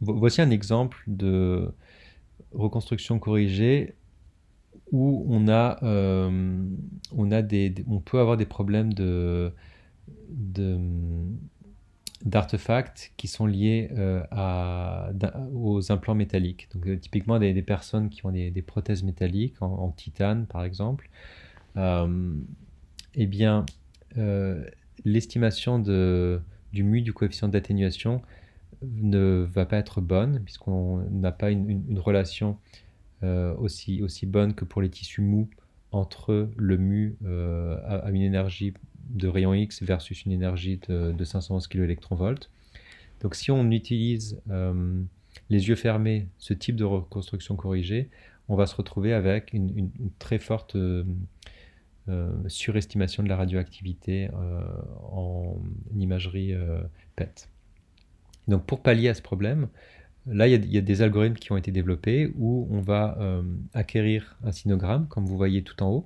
Speaker 1: voici un exemple de reconstruction corrigée où on peut avoir des problèmes d'artefacts qui sont liés aux implants métalliques. Donc, typiquement des personnes qui ont des prothèses métalliques en titane, par exemple. Eh bien, l'estimation du mu, du coefficient d'atténuation, ne va pas être bonne, puisqu'on n'a pas une relation aussi bonne que pour les tissus mous entre le mu à une énergie de rayon X versus une énergie de 511 kV. Donc si on utilise les yeux fermés ce type de reconstruction corrigée, on va se retrouver avec une très forte surestimation de la radioactivité en imagerie PET. Donc pour pallier à ce problème, là, il y a des algorithmes qui ont été développés où on va acquérir un sinogramme, comme vous voyez tout en haut,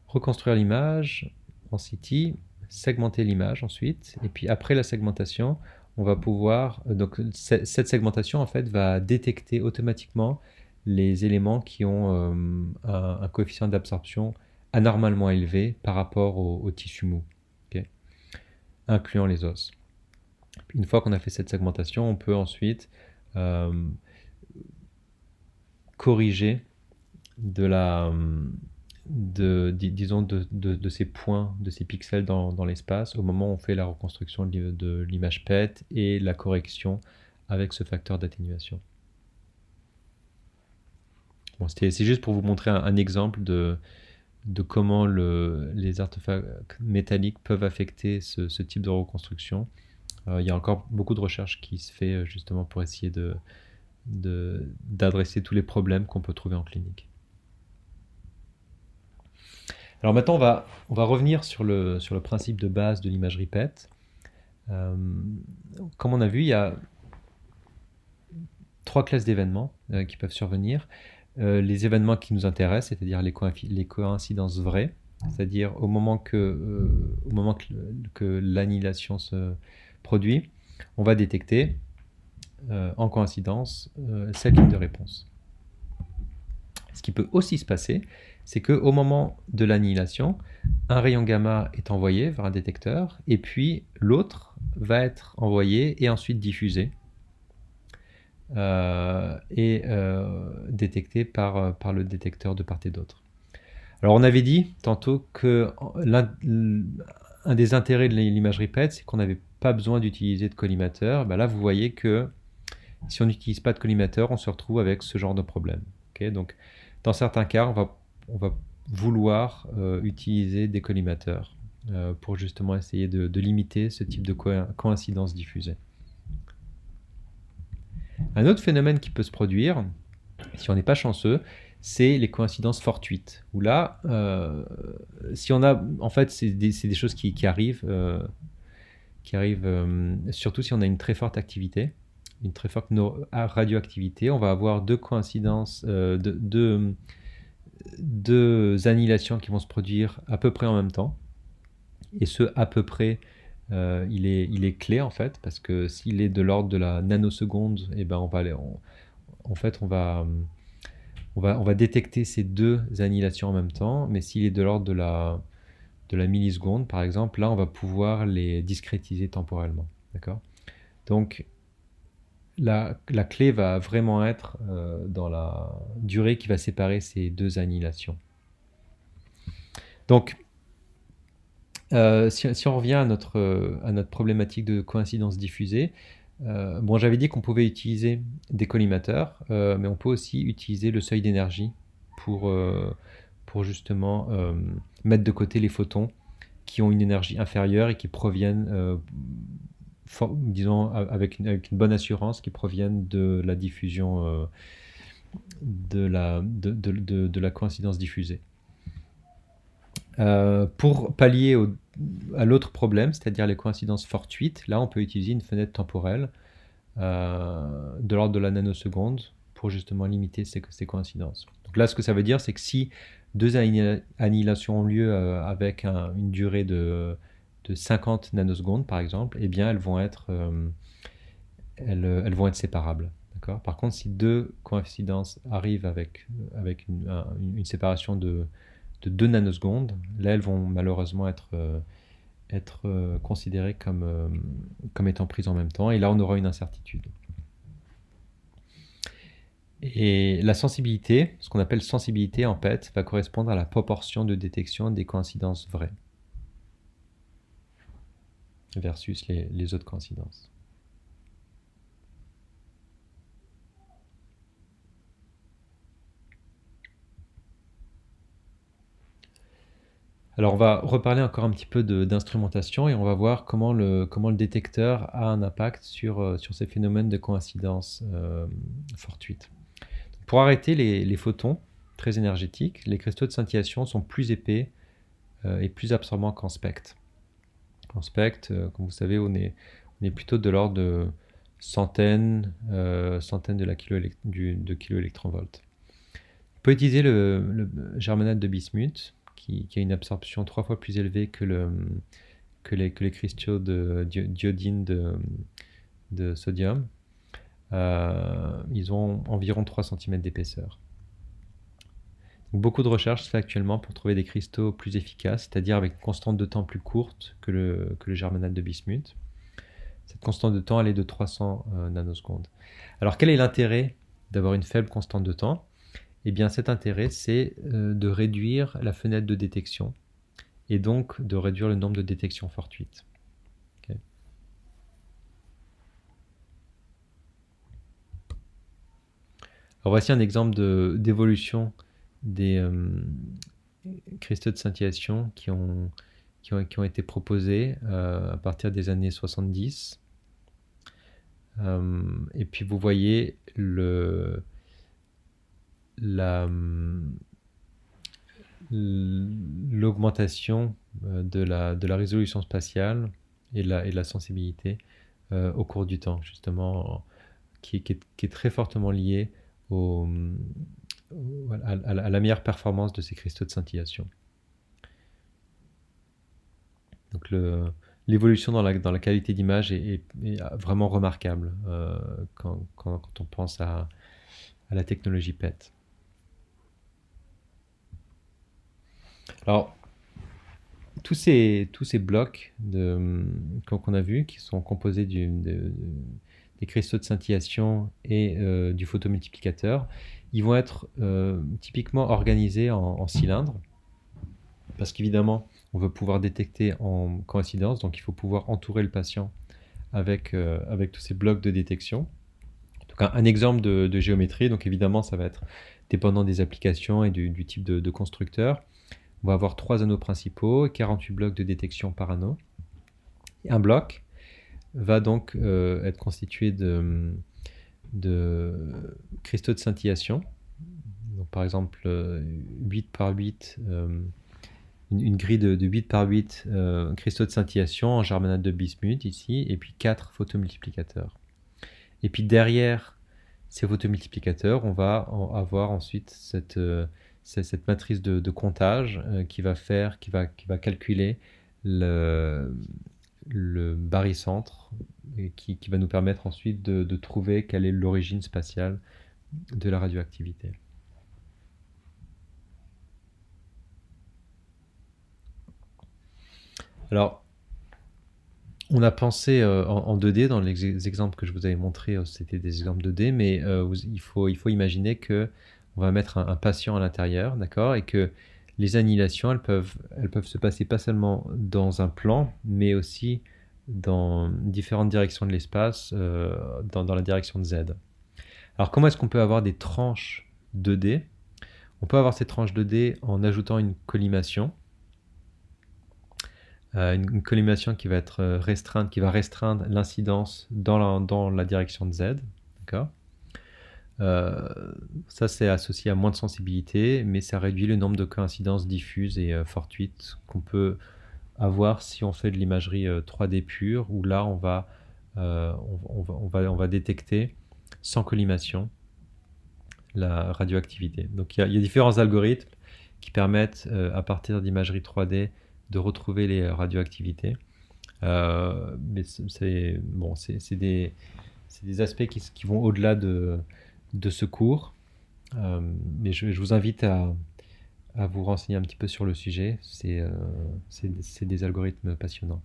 Speaker 1: reconstruire l'image en CT, segmenter l'image ensuite, et puis après la segmentation, on va pouvoir... donc cette segmentation, en fait, va détecter automatiquement les éléments qui ont un coefficient d'absorption anormalement élevé par rapport au tissu mou, okay, incluant les os. Une fois qu'on a fait cette segmentation, on peut ensuite corriger disons de ces points, de ces pixels dans l'espace au moment où on fait la reconstruction de l'image PET et la correction avec ce facteur d'atténuation. Bon, c'est juste pour vous montrer un exemple de comment les artefacts métalliques peuvent affecter ce type de reconstruction. Il y a encore beaucoup de recherches qui se fait justement pour essayer d'adresser tous les problèmes qu'on peut trouver en clinique. Alors maintenant, on va revenir sur le principe de base de l'imagerie PET. Comme on a vu, il y a 3 classes d'événements qui peuvent survenir. Les événements qui nous intéressent, c'est-à-dire les coïncidences vraies, c'est-à-dire au moment que l'annihilation se produit, on va détecter en coïncidence cette ligne de réponse. Ce qui peut aussi se passer, c'est qu'au moment de l'annihilation, un rayon gamma est envoyé vers un détecteur, et puis l'autre va être envoyé et ensuite diffusé et détecté par le détecteur de part et d'autre. Alors on avait dit tantôt que un des intérêts de l'imagerie PET, c'est qu'on n'avait pas besoin d'utiliser de collimateur. Ben là, vous voyez que si on n'utilise pas de collimateur, on se retrouve avec ce genre de problème. Okay, donc, dans certains cas, on va vouloir utiliser des collimateurs pour justement essayer de limiter ce type de coïncidence diffusée. Un autre phénomène qui peut se produire, si on n'est pas chanceux, c'est les coïncidences fortuites. Où là, si on a, en fait, c'est des choses qui arrivent, surtout si on a une très forte activité, une très forte radioactivité. On va avoir deux coïncidences, deux deux annihilations qui vont se produire à peu près en même temps. Et ce à peu près, il est clé en fait, parce que s'il est de l'ordre de la nanoseconde, et ben en fait on va détecter ces deux annihilations en même temps, mais s'il est de l'ordre de la milliseconde, par exemple, là on va pouvoir les discrétiser temporellement. D'accord? Donc la clé va vraiment être dans la durée qui va séparer ces deux annihilations. Donc, si on revient à notre problématique de coïncidence diffusée, bon, j'avais dit qu'on pouvait utiliser des collimateurs, mais on peut aussi utiliser le seuil d'énergie pour justement mettre de côté les photons qui ont une énergie inférieure et qui proviennent, disons, avec une bonne assurance, qui proviennent de la diffusion de la coïncidence diffusée. Pour pallier à l'autre problème, c'est-à-dire les coïncidences fortuites, là on peut utiliser une fenêtre temporelle de l'ordre de la nanoseconde pour justement limiter ces coïncidences. Donc là, ce que ça veut dire, c'est que si deux annihilations ont lieu avec une durée de 50 nanosecondes, par exemple, eh bien, elles vont être séparables. D'accord. Par contre, si deux coïncidences arrivent avec une séparation de 2 nanosecondes, là, elles vont malheureusement être considérées comme étant prises en même temps, et là, on aura une incertitude. Et la sensibilité, ce qu'on appelle sensibilité en PET, va correspondre à la proportion de détection des coïncidences vraies versus les autres coïncidences. Alors on va reparler encore un petit peu d'instrumentation et on va voir comment le détecteur a un impact sur ces phénomènes de coïncidence fortuite. Pour arrêter les photons très énergétiques, les cristaux de scintillation sont plus épais et plus absorbants qu'en SPECT. En SPECT, comme vous savez, on est plutôt de l'ordre de centaines de kiloélectronvolts. On peut utiliser le germanate de bismuth qui a une absorption 3 fois plus élevée que les cristaux d'iodine de sodium. Ils ont environ 3 cm d'épaisseur. Donc, beaucoup de recherches se fait actuellement pour trouver des cristaux plus efficaces, c'est-à-dire avec une constante de temps plus courte que le germanate de bismuth. Cette constante de temps, elle est de 300 nanosecondes. Alors quel est l'intérêt d'avoir une faible constante de temps ? Eh bien cet intérêt, c'est de réduire la fenêtre de détection et donc de réduire le nombre de détections fortuites. Okay. Alors voici un exemple d'évolution des cristaux de scintillation qui ont été proposés à partir des années 70. Et puis vous voyez l'augmentation de la résolution spatiale et de la sensibilité au cours du temps, justement, qui est très fortement liée à la meilleure performance de ces cristaux de scintillation. Donc l'évolution dans la qualité d'image est vraiment remarquable quand on pense à la technologie PET. Alors, tous ces blocs qu'on a vus, qui sont composés des cristaux de scintillation et du photomultiplicateur, ils vont être typiquement organisés en cylindres, parce qu'évidemment, on veut pouvoir détecter en coïncidence, donc il faut pouvoir entourer le patient avec tous ces blocs de détection. Donc un exemple de géométrie, donc évidemment, ça va être dépendant des applications et du type de constructeur. On va avoir 3 anneaux principaux, 48 blocs de détection par anneau. Et un bloc va donc être constitué de cristaux de scintillation. Donc, par exemple, 8 par 8, une grille de 8 par 8 cristaux de scintillation en germanate de bismuth ici, et puis 4 photomultiplicateurs. Et puis derrière ces photomultiplicateurs, on va avoir ensuite c'est cette matrice de comptage qui va calculer le barycentre et qui va nous permettre ensuite de trouver quelle est l'origine spatiale de la radioactivité. Alors, on a pensé en 2D, dans les exemples que je vous avais montrés, c'était des exemples 2D, mais il faut imaginer que on va mettre un patient à l'intérieur, d'accord, et que les annulations, elles peuvent se passer pas seulement dans un plan, mais aussi dans différentes directions de l'espace, dans la direction de Z. Alors, comment est-ce qu'on peut avoir des tranches 2D? On peut avoir ces tranches 2D en ajoutant une collimation. Une collimation qui va être restreinte, qui va restreindre l'incidence dans la direction de Z. D'accord. Ça, c'est associé à moins de sensibilité, mais ça réduit le nombre de coïncidences diffuses et fortuites qu'on peut avoir si on fait de l'imagerie 3D pure, où là, on va détecter sans collimation la radioactivité. Donc, il y a différents algorithmes qui permettent, à partir d'imagerie 3D, de retrouver les radioactivités. Mais c'est des aspects qui vont au-delà de ce cours. Mais je vous invite à vous renseigner un petit peu sur le sujet. C'est des algorithmes passionnants.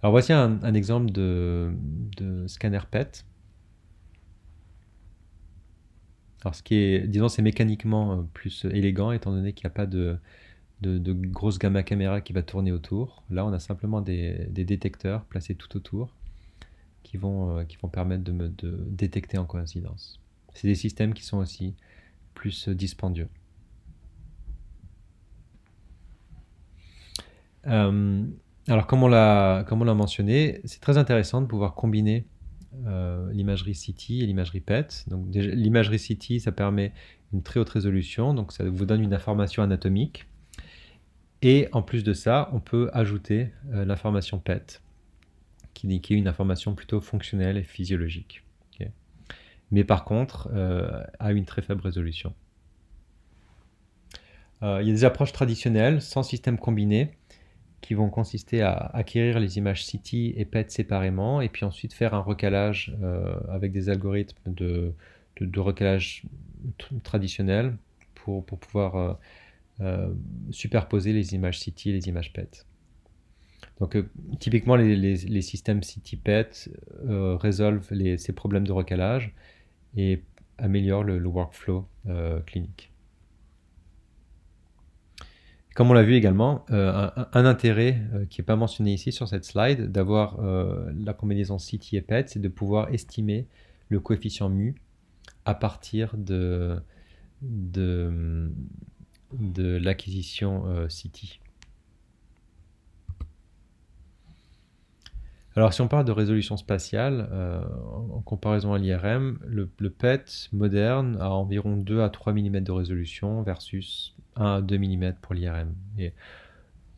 Speaker 1: Alors voici un exemple de scanner PET. Alors ce qui est, disons, c'est mécaniquement plus élégant, étant donné qu'il n'y a pas de grosse gamma caméra qui va tourner autour. Là, on a simplement des détecteurs placés tout autour qui vont permettre de détecter en coïncidence. C'est des systèmes qui sont aussi plus dispendieux. Alors, comme on l'a mentionné, c'est très intéressant de pouvoir combiner l'imagerie CT et l'imagerie PET. Donc, l'imagerie CT, ça permet une très haute résolution, donc ça vous donne une information anatomique. Et en plus de ça, on peut ajouter l'information PET, qui est une information plutôt fonctionnelle et physiologique. Okay. Mais par contre, à une très faible résolution. Il y a des approches traditionnelles, sans système combiné, qui vont consister à acquérir les images CT et PET séparément, et puis ensuite faire un recalage avec des algorithmes de recalage traditionnels pour pouvoir superposer les images CT et les images PET. Donc typiquement les systèmes CT-PET résolvent ces problèmes de recalage et améliorent le workflow clinique. Comme on l'a vu également, un intérêt qui n'est pas mentionné ici sur cette slide d'avoir la combinaison CT et PET, c'est de pouvoir estimer le coefficient mu à partir de l'acquisition CT. Alors si on parle de résolution spatiale, en comparaison à l'IRM, le PET moderne a environ 2 à 3 mm de résolution versus 1 à 2 mm pour l'IRM. Et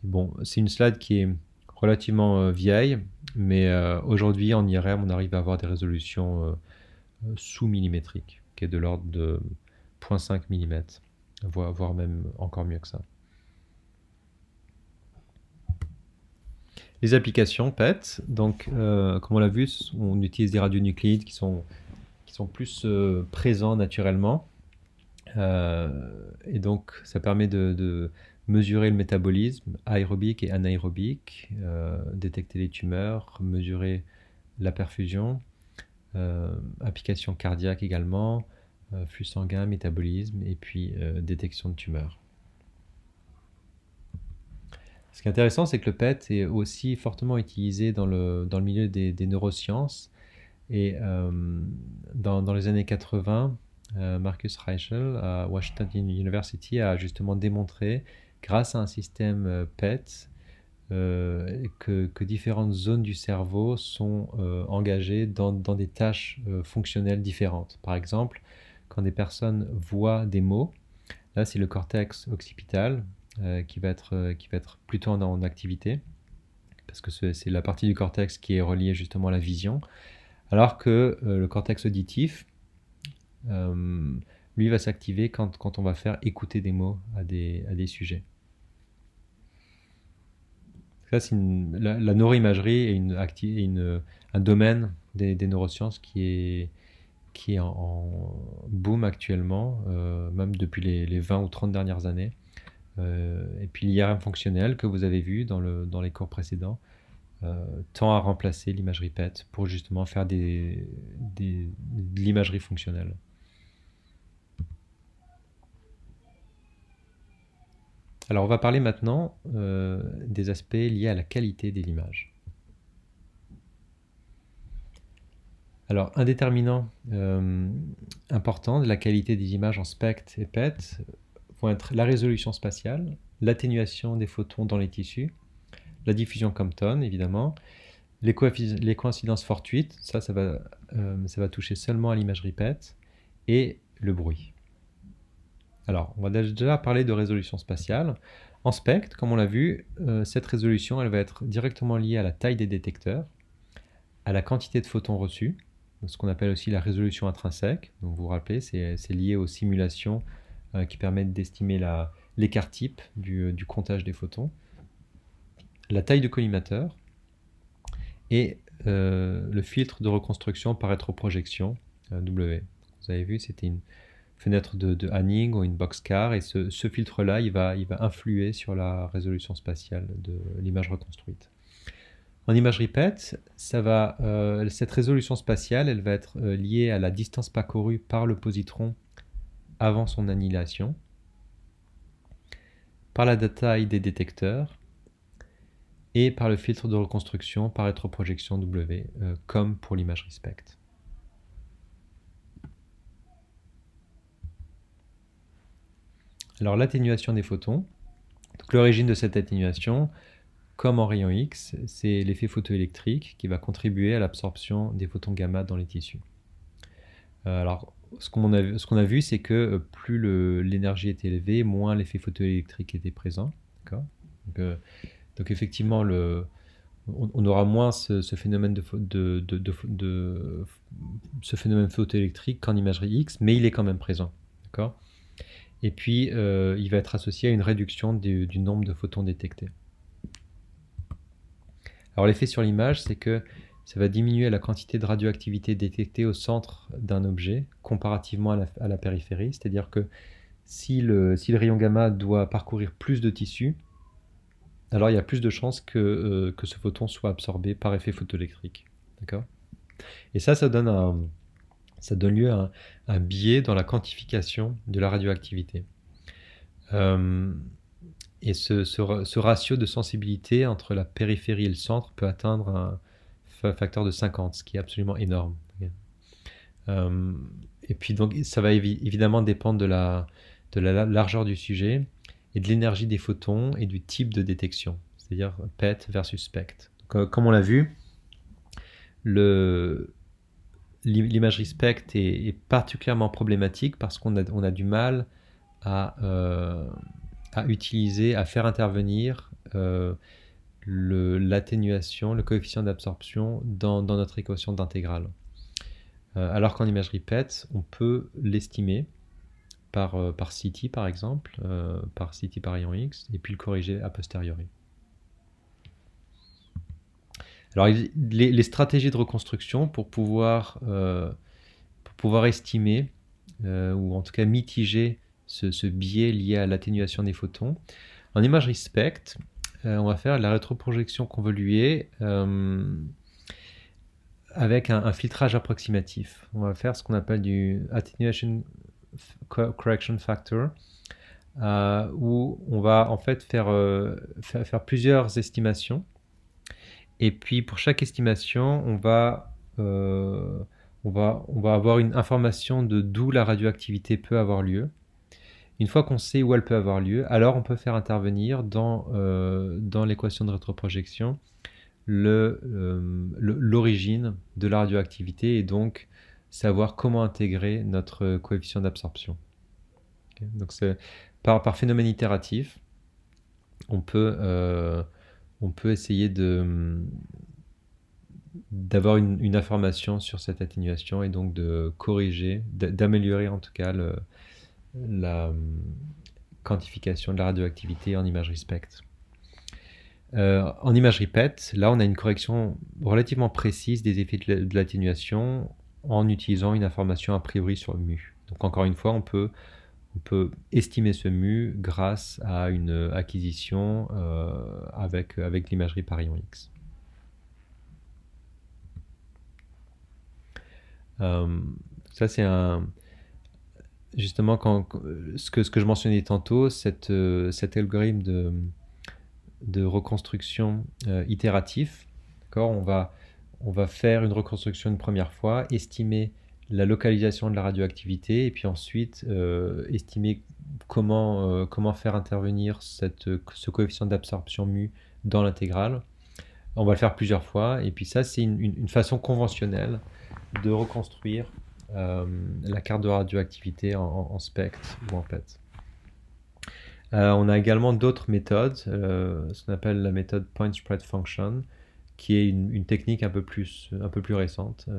Speaker 1: bon, c'est une slide qui est relativement vieille, mais aujourd'hui en IRM on arrive à avoir des résolutions sous-millimétriques, qui est de l'ordre de 0,5 mm, voire même encore mieux que ça. Les applications PET, donc comme on l'a vu, on utilise des radionucléides qui sont plus présents naturellement. Et donc ça permet de mesurer le métabolisme aérobique et anaérobique, détecter les tumeurs, mesurer la perfusion, application cardiaque également, flux sanguin, métabolisme et puis détection de tumeurs. Ce qui est intéressant, c'est que le PET est aussi fortement utilisé dans le milieu des neurosciences. Et dans les années 80, Marcus Reichel à Washington University a justement démontré, grâce à un système PET, que différentes zones du cerveau sont engagées dans des tâches fonctionnelles différentes. Par exemple, quand des personnes voient des mots, là c'est le cortex occipital qui va être plutôt en activité, parce que c'est la partie du cortex qui est reliée justement à la vision, alors que le cortex auditif lui va s'activer quand on va faire écouter des mots à des sujets. Ça, c'est la neuroimagerie est un domaine des neurosciences qui est en boom actuellement, même depuis les 20 ou 30 dernières années. Et puis l'IRM fonctionnel que vous avez vu dans les cours précédents tend à remplacer l'imagerie PET pour justement faire de l'imagerie fonctionnelle. Alors on va parler maintenant des aspects liés à la qualité de l'image. Alors un déterminant important de la qualité des images en SPECT et PET vont être la résolution spatiale, l'atténuation des photons dans les tissus, la diffusion Compton évidemment, les coïncidences fortuites, ça va toucher seulement à l'imagerie PET, et le bruit. Alors, on va déjà parler de résolution spatiale. En SPECT, comme on l'a vu, cette résolution elle va être directement liée à la taille des détecteurs, à la quantité de photons reçus, ce qu'on appelle aussi la résolution intrinsèque. Donc vous vous rappelez, c'est lié aux simulations qui permettent d'estimer l'écart type du comptage des photons, la taille du collimateur et le filtre de reconstruction par rétroprojection W. Vous avez vu, c'était une fenêtre de Hanning ou une boxcar, et ce filtre-là, il va influer sur la résolution spatiale de l'image reconstruite. En imagerie PET, cette résolution spatiale, elle va être liée à la distance parcourue par le positron avant son annihilation, par la taille des détecteurs et par le filtre de reconstruction par rétroprojection W, comme pour l'imagerie SPECT. Alors l'atténuation des photons, donc l'origine de cette atténuation, comme en rayon X, c'est l'effet photoélectrique qui va contribuer à l'absorption des photons gamma dans les tissus. Alors ce qu'on a vu, c'est que plus l'énergie était élevée, moins l'effet photoélectrique était présent. Donc effectivement, on aura moins ce phénomène ce phénomène photoélectrique qu'en imagerie X, mais il est quand même présent. D'accord ? Et puis, il va être associé à une réduction du nombre de photons détectés. Alors l'effet sur l'image, c'est que ça va diminuer la quantité de radioactivité détectée au centre d'un objet comparativement à la périphérie. C'est-à-dire que si le rayon gamma doit parcourir plus de tissu, alors il y a plus de chances que ce photon soit absorbé par effet photoélectrique. D'accord ? Et ça donne lieu à un biais dans la quantification de la radioactivité. Et ce ratio de sensibilité entre la périphérie et le centre peut atteindre un facteur de 50, ce qui est absolument énorme. Et puis donc ça va évidemment dépendre de la largeur du sujet et de l'énergie des photons et du type de détection, c'est-à-dire PET versus SPECT. Donc, comme on l'a vu, l'imagerie SPECT est particulièrement problématique parce qu'on a du mal à utiliser, à faire intervenir l'atténuation, le coefficient d'absorption dans notre équation d'intégrale. Alors qu'en imagerie PET, on peut l'estimer par CT par exemple, par CT par rayon X, et puis le corriger a posteriori. Alors les stratégies de reconstruction pour pouvoir estimer, ou en tout cas mitiger ce biais lié à l'atténuation des photons. En imagerie SPECT, on va faire de la rétroprojection convoluée avec un filtrage approximatif. On va faire ce qu'on appelle du Attenuation Correction Factor, où on va en fait faire plusieurs estimations. Et puis pour chaque estimation, on va avoir une information de d'où la radioactivité peut avoir lieu. Une fois qu'on sait où elle peut avoir lieu, alors on peut faire intervenir dans l'équation de rétroprojection l'origine de la radioactivité et donc savoir comment intégrer notre coefficient d'absorption. Okay. Donc c'est par phénomène itératif, on peut essayer d'avoir une information sur cette atténuation et donc de corriger, d'améliorer en tout cas la quantification de la radioactivité en imagerie SPECT. En imagerie PET, là on a une correction relativement précise des effets de l'atténuation en utilisant une information a priori sur le mu. Donc encore une fois, on peut estimer ce mu grâce à une acquisition avec l'imagerie par rayon X. Ça c'est justement ce que je mentionnais tantôt, cet algorithme de reconstruction itératif. On va faire une reconstruction une première fois, estimer la localisation de la radioactivité et puis ensuite estimer comment faire intervenir ce coefficient d'absorption mu dans l'intégrale. On va le faire plusieurs fois et puis ça c'est une façon conventionnelle de reconstruire la carte de radioactivité en SPECT ou en PET. On a également d'autres méthodes, ce qu'on appelle la méthode Point Spread Function, qui est une technique un peu plus récente,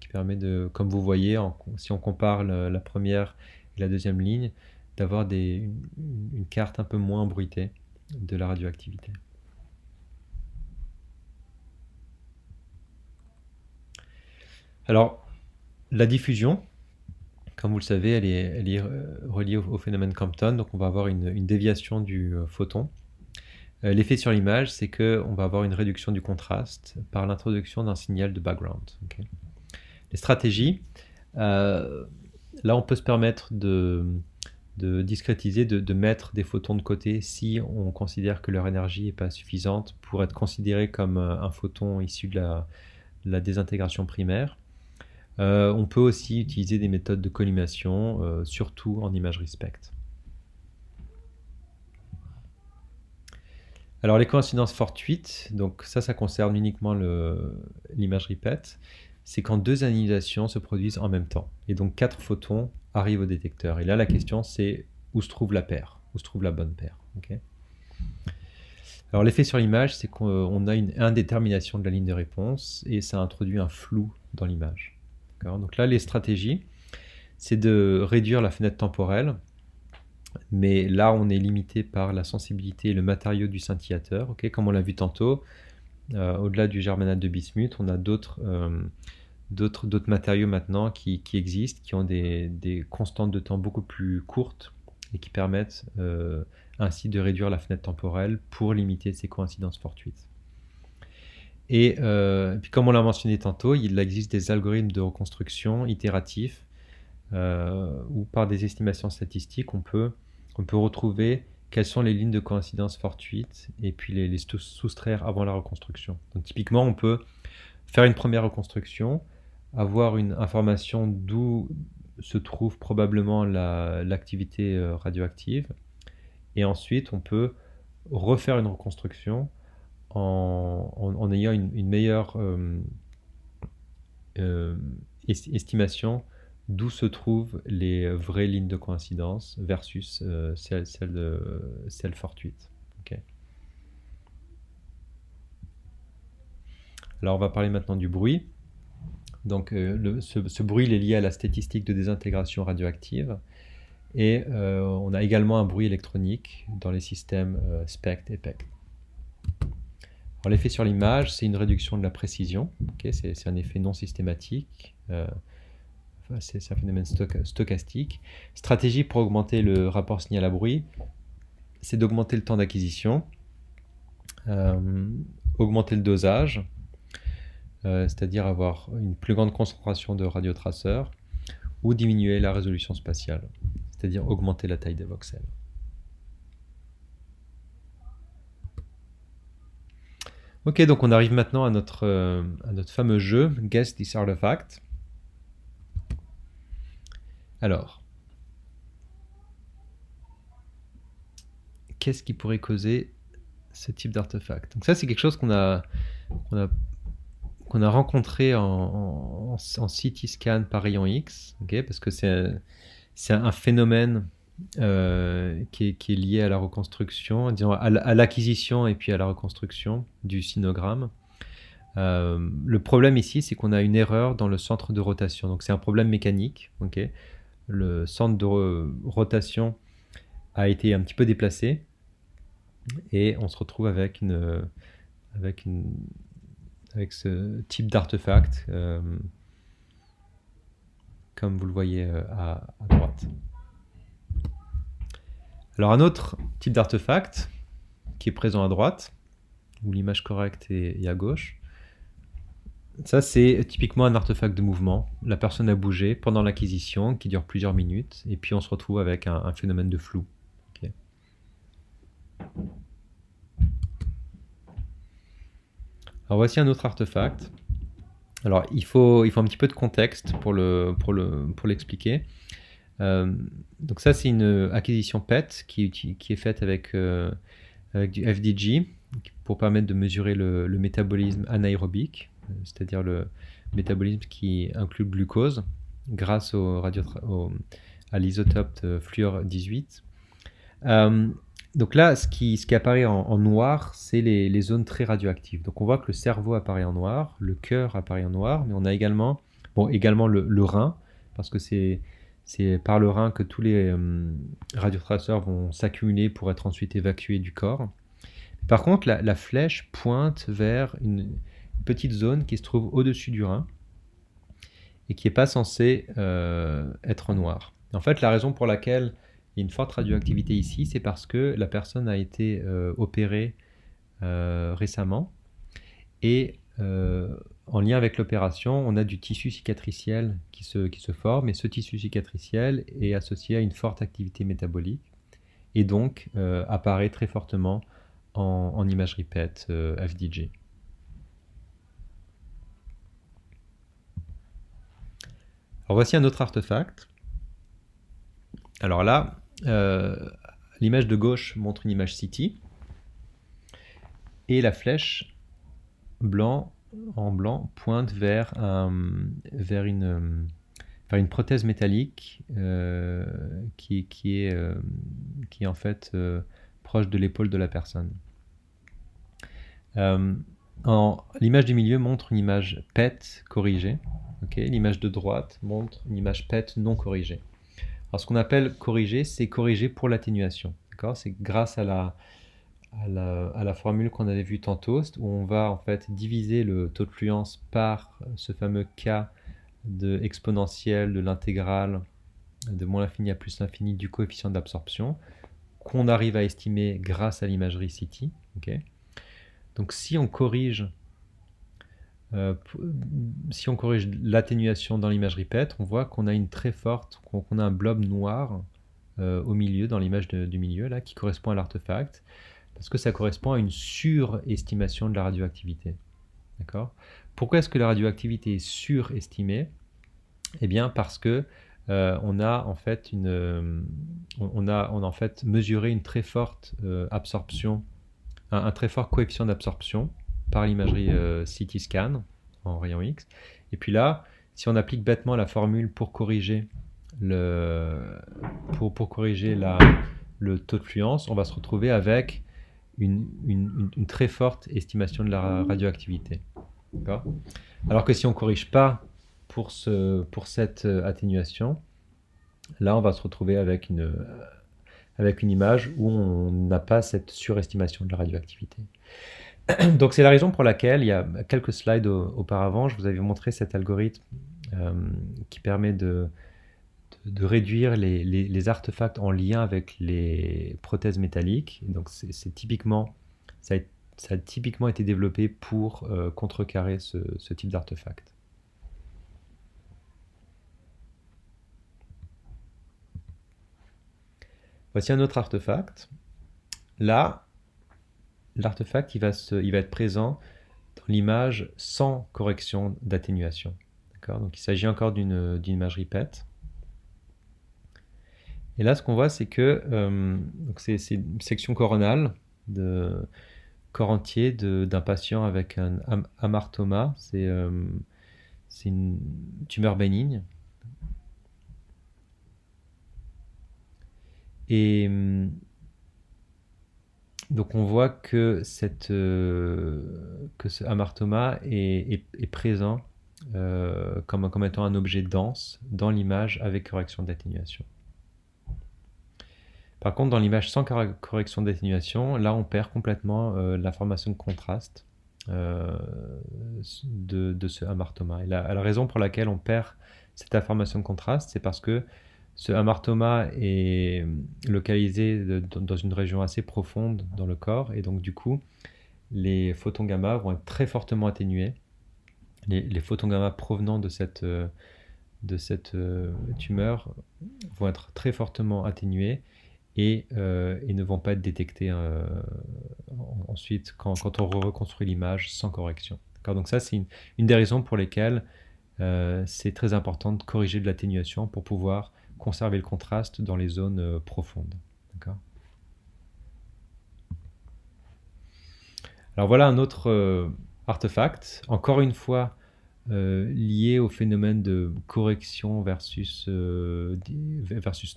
Speaker 1: qui permet de, comme vous voyez, si on compare la première et la deuxième ligne, d'avoir une carte un peu moins bruitée de la radioactivité. Alors, la diffusion, comme vous le savez, elle est reliée au phénomène Compton, donc on va avoir une déviation du photon. L'effet sur l'image, c'est qu'on va avoir une réduction du contraste par l'introduction d'un signal de background. Okay. Les stratégies, là on peut se permettre de discrétiser, de mettre des photons de côté si on considère que leur énergie n'est pas suffisante pour être considéré comme un photon issu de la désintégration primaire. On peut aussi utiliser des méthodes de collimation, surtout en imagerie SPECT. Alors les coïncidences fortuites, donc ça concerne uniquement l'imagerie PET, c'est quand deux ionisation se produisent en même temps. Et donc 4 photons arrivent au détecteur. Et là la question c'est où se trouve la paire, où se trouve la bonne paire. Okay. Alors l'effet sur l'image, c'est qu'on a une indétermination de la ligne de réponse et ça introduit un flou dans l'image. Donc là les stratégies, c'est de réduire la fenêtre temporelle. Mais là, on est limité par la sensibilité et le matériau du scintillateur. Okay, comme on l'a vu tantôt, au-delà du germanate de bismuth, on a d'autres matériaux maintenant qui existent, qui ont des constantes de temps beaucoup plus courtes et qui permettent ainsi de réduire la fenêtre temporelle pour limiter ces coïncidences fortuites. Et puis comme on l'a mentionné tantôt, il existe des algorithmes de reconstruction itératifs où par des estimations statistiques, on peut retrouver quelles sont les lignes de coïncidence fortuites et puis les soustraire avant la reconstruction. Donc typiquement, on peut faire une première reconstruction, avoir une information d'où se trouve probablement l'activité radioactive, et ensuite on peut refaire une reconstruction en ayant une meilleure estimation d'où se trouvent les vraies lignes de coïncidence versus celles fortuites. Okay. Alors on va parler maintenant du bruit. Donc ce bruit il est lié à la statistique de désintégration radioactive et on a également un bruit électronique dans les systèmes SPECT et PECT. Alors l'effet sur l'image, c'est une réduction de la précision. Okay, c'est un effet non systématique. C'est un phénomène stochastique. Stratégie pour augmenter le rapport signal à bruit, c'est d'augmenter le temps d'acquisition, augmenter le dosage, c'est-à-dire avoir une plus grande concentration de radiotraceurs, ou diminuer la résolution spatiale, c'est-à-dire augmenter la taille des voxels. Ok, donc on arrive maintenant à notre fameux jeu Guess this artifact. Alors, qu'est-ce qui pourrait causer ce type d'artefact? Donc ça, c'est quelque chose qu'on a rencontré en CT scan par rayon X, okay, parce que c'est un phénomène qui est lié à la reconstruction, disons à l'acquisition et puis à la reconstruction du sinogramme. Le problème ici, c'est qu'on a une erreur dans le centre de rotation. Donc c'est un problème mécanique. Okay. le centre de rotation a été un petit peu déplacé et on se retrouve avec avec une, avec ce type d'artefact, comme vous le voyez à droite. Alors un autre type d'artefact qui est présent à droite, où l'image correcte est à gauche, ça c'est typiquement un artefact de mouvement. La personne a bougé pendant l'acquisition qui dure plusieurs minutes et puis on se retrouve avec un phénomène de flou. Okay. Alors voici un autre artefact. Alors il faut un petit peu de contexte pour l'expliquer. Donc ça c'est une acquisition PET qui est faite avec du FDG pour permettre de mesurer le métabolisme anaérobique, c'est-à-dire le métabolisme qui inclut le glucose grâce à l'isotope fluor 18. Donc là, ce qui apparaît en noir, c'est les zones très radioactives. Donc on voit que le cerveau apparaît en noir, le cœur apparaît en noir, mais on a également le rein, parce que c'est par le rein que tous les radiotraceurs vont s'accumuler pour être ensuite évacués du corps. Par contre, la flèche pointe vers une petite zone qui se trouve au-dessus du rein et qui n'est pas censée être noire. En fait, la raison pour laquelle il y a une forte radioactivité ici, c'est parce que la personne a été opérée récemment et en lien avec l'opération, on a du tissu cicatriciel qui se forme et ce tissu cicatriciel est associé à une forte activité métabolique et donc apparaît très fortement en imagerie PET FDG. Alors voici un autre artefact. Alors là, l'image de gauche montre une image CT et la flèche en blanc pointe vers une prothèse métallique qui est en fait proche de l'épaule de la personne. L'image du milieu montre une image PET corrigée. Okay, l'image de droite montre une image PET non corrigée. Alors ce qu'on appelle corrigé, c'est corrigé pour l'atténuation. C'est grâce à la formule qu'on avait vue tantôt, où on va en fait diviser le taux de fluence par ce fameux K de exponentielle de l'intégrale de moins l'infini à plus l'infini du coefficient d'absorption, qu'on arrive à estimer grâce à l'imagerie CT. Okay. Donc si on corrige l'atténuation dans l'imagerie PET, on voit qu'on a qu'on a un blob noir au milieu, dans l'image du milieu, là, qui correspond à l'artefact, parce que ça correspond à une surestimation de la radioactivité. D'accord ? Pourquoi est-ce que la radioactivité est surestimée ? Eh bien, parce que on a en fait mesuré une très forte absorption, un très fort coefficient d'absorption par l'imagerie CT scan en rayon X. Et puis là, si on applique bêtement la formule pour corriger le taux de fluence, on va se retrouver avec une très forte estimation de la radioactivité. D'accord ? Alors que si on ne corrige pas pour cette atténuation, là on va se retrouver avec une image où on n'a pas cette surestimation de la radioactivité. Donc c'est la raison pour laquelle, il y a quelques slides auparavant, je vous avais montré cet algorithme qui permet de réduire les artefacts en lien avec les prothèses métalliques. Donc c'est typiquement, ça a typiquement été développé pour contrecarrer ce type d'artefact. Voici un autre artefact. Là, l'artefact il va être présent dans l'image sans correction d'atténuation. Donc il s'agit encore d'une imagerie PET. Et là, ce qu'on voit, c'est que c'est une section coronale de corps entier d'un patient avec un hamartoma. C'est une tumeur bénigne. Et donc on voit que ce hamartoma est présent comme étant un objet dense dans l'image avec correction d'atténuation. Par contre, dans l'image sans correction d'atténuation, là on perd complètement l'information de contraste de ce hamartoma. Et la raison pour laquelle on perd cette information de contraste, c'est parce que ce hamartoma est localisé dans une région assez profonde dans le corps, et donc du coup, les photons gamma vont être très fortement atténués. Les photons gamma provenant de cette tumeur vont être très fortement atténués et ne vont pas être détectés ensuite quand on reconstruit l'image sans correction. Donc ça, c'est une des raisons pour lesquelles c'est très important de corriger de l'atténuation pour pouvoir conserver le contraste dans les zones profondes. Alors voilà un autre artefact, encore une fois lié au phénomène de correction versus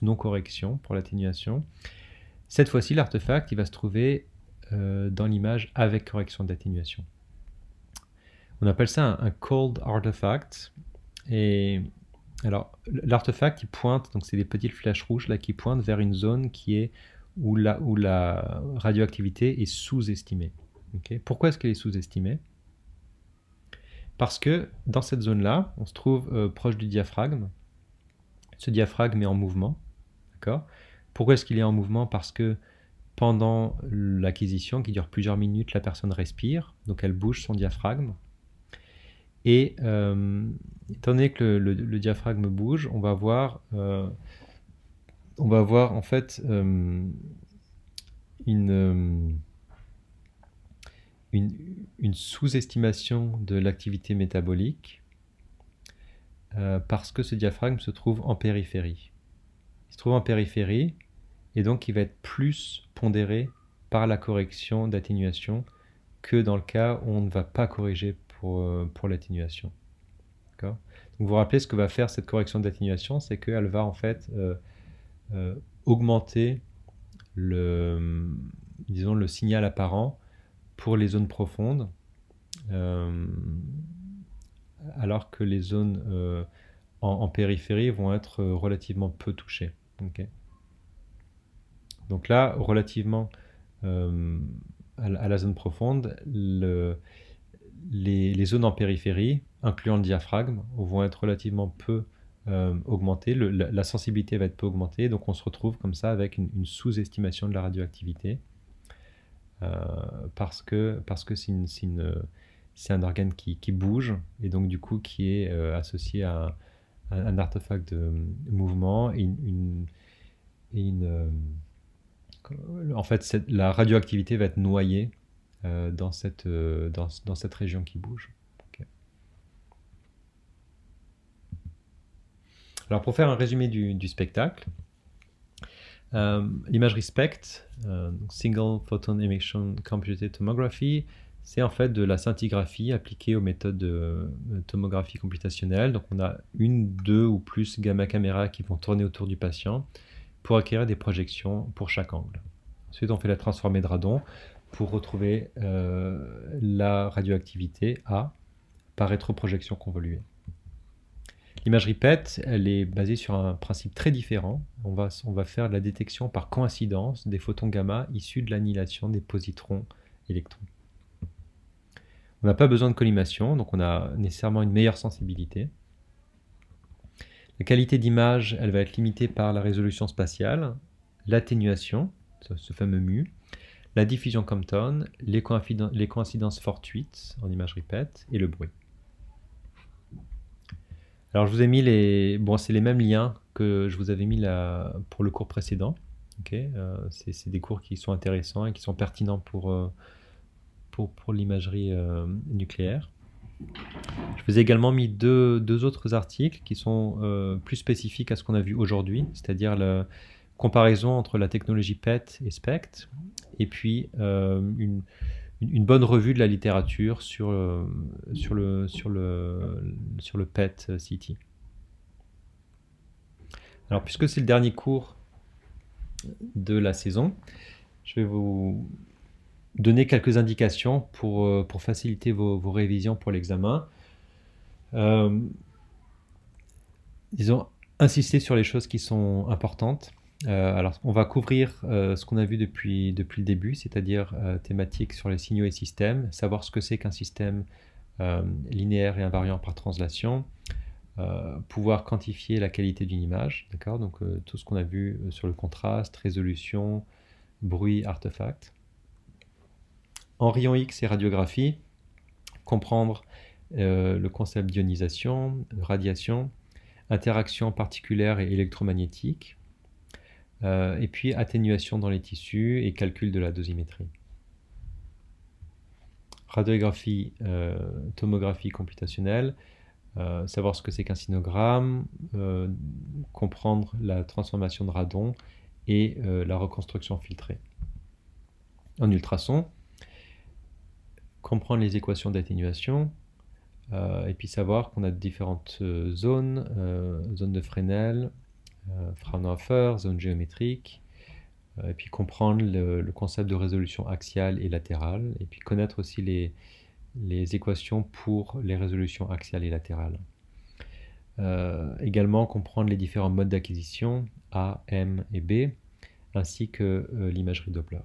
Speaker 1: non-correction pour l'atténuation. Cette fois-ci, l'artefact il va se trouver dans l'image avec correction d'atténuation. On appelle ça un cold artifact. Et alors, l'artefact il pointe, donc c'est des petites flèches rouges là qui pointent vers une zone où la radioactivité est sous-estimée. Okay. Pourquoi est-ce qu'elle est sous-estimée? Parce que dans cette zone-là, on se trouve proche du diaphragme. Ce diaphragme est en mouvement. Pourquoi est-ce qu'il est en mouvement? Parce que pendant l'acquisition, qui dure plusieurs minutes, la personne respire, donc elle bouge son diaphragme. Et étant donné que le diaphragme bouge, on va avoir en fait une sous-estimation de l'activité métabolique parce que ce diaphragme se trouve en périphérie. Il se trouve en périphérie et donc il va être plus pondéré par la correction d'atténuation que dans le cas où on ne va pas corriger pour l'atténuation. Donc vous vous rappelez ce que va faire cette correction d'atténuation, c'est qu'elle va en fait augmenter le signal apparent pour les zones profondes, alors que les zones en périphérie vont être relativement peu touchées. Okay. Donc là, relativement à la zone profonde, les zones en périphérie, incluant le diaphragme, vont être relativement peu augmentées. La sensibilité va être peu augmentée, donc on se retrouve comme ça avec une sous-estimation de la radioactivité. Parce que c'est un organe qui bouge et donc du coup qui est associé à un artefact de mouvement en fait la radioactivité va être noyée dans cette région qui bouge. Okay. Alors pour faire un résumé du spectacle, l'imagerie SPECT, Single Photon Emission Computed Tomography, c'est en fait de la scintigraphie appliquée aux méthodes de tomographie computationnelle. Donc on a une, deux ou plus gamma caméras qui vont tourner autour du patient pour acquérir des projections pour chaque angle. Ensuite on fait la transformée de radon pour retrouver la radioactivité A par rétroprojection convoluée. L'imagerie PET, elle est basée sur un principe très différent. On va faire de la détection par coïncidence des photons gamma issus de l'annihilation des positrons électrons. On n'a pas besoin de collimation, donc on a nécessairement une meilleure sensibilité. La qualité d'image, elle va être limitée par la résolution spatiale, l'atténuation, ce fameux mu, la diffusion Compton, les coïncidences fortuites en imagerie PET et le bruit. Alors je vous ai mis c'est les mêmes liens que je vous avais mis pour le cours précédent. Okay, c'est des cours qui sont intéressants et qui sont pertinents pour l'imagerie nucléaire. Je vous ai également mis deux autres articles qui sont plus spécifiques à ce qu'on a vu aujourd'hui, c'est-à-dire la comparaison entre la technologie PET et SPECT, et puis une bonne revue de la littérature sur le PET-CT. Alors, puisque c'est le dernier cours de la saison, je vais vous donner quelques indications pour faciliter vos révisions pour l'examen. Euh, Disons, insister sur les choses qui sont importantes. Alors, on va couvrir ce qu'on a vu depuis le début, c'est-à-dire thématique sur les signaux et systèmes, savoir ce que c'est qu'un système linéaire et invariant par translation, pouvoir quantifier la qualité d'une image, d'accord? Donc tout ce qu'on a vu sur le contraste, résolution, bruit, artefact. En rayon X et radiographie, comprendre le concept d'ionisation, radiation, interaction particulière et électromagnétique, et puis atténuation dans les tissus et calcul de la dosimétrie. Radiographie, tomographie computationnelle, savoir ce que c'est qu'un sinogramme, comprendre la transformation de radon et la reconstruction filtrée. En ultrason, comprendre les équations d'atténuation, et puis savoir qu'on a différentes zones, zone de Fresnel, Fraunhofer, zone géométrique, et puis comprendre le concept de résolution axiale et latérale, et puis connaître aussi les équations pour les résolutions axiales et latérales. Également comprendre les différents modes d'acquisition, A, M et B, ainsi que l'imagerie Doppler.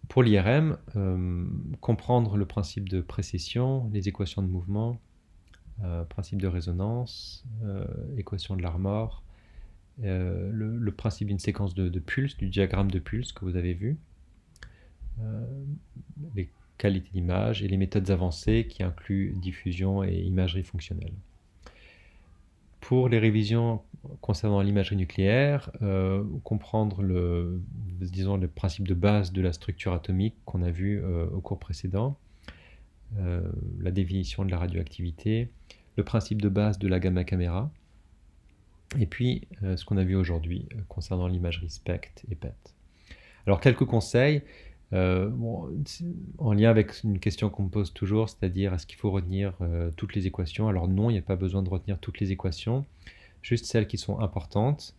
Speaker 1: Pour l'IRM, comprendre le principe de précession, les équations de mouvement, principe de résonance, équation de Larmor, le principe d'une séquence de pulses, du diagramme de pulse que vous avez vu, les qualités d'image et les méthodes avancées qui incluent diffusion et imagerie fonctionnelle. Pour les révisions concernant l'imagerie nucléaire, comprendre le principe de base de la structure atomique qu'on a vu au cours précédent, la définition de la radioactivité, le principe de base de la gamma caméra, et puis ce qu'on a vu aujourd'hui concernant l'imagerie SPECT et PET. Alors quelques conseils, en lien avec une question qu'on me pose toujours, c'est-à-dire est-ce qu'il faut retenir toutes les équations? Alors non, il n'y a pas besoin de retenir toutes les équations, juste celles qui sont importantes.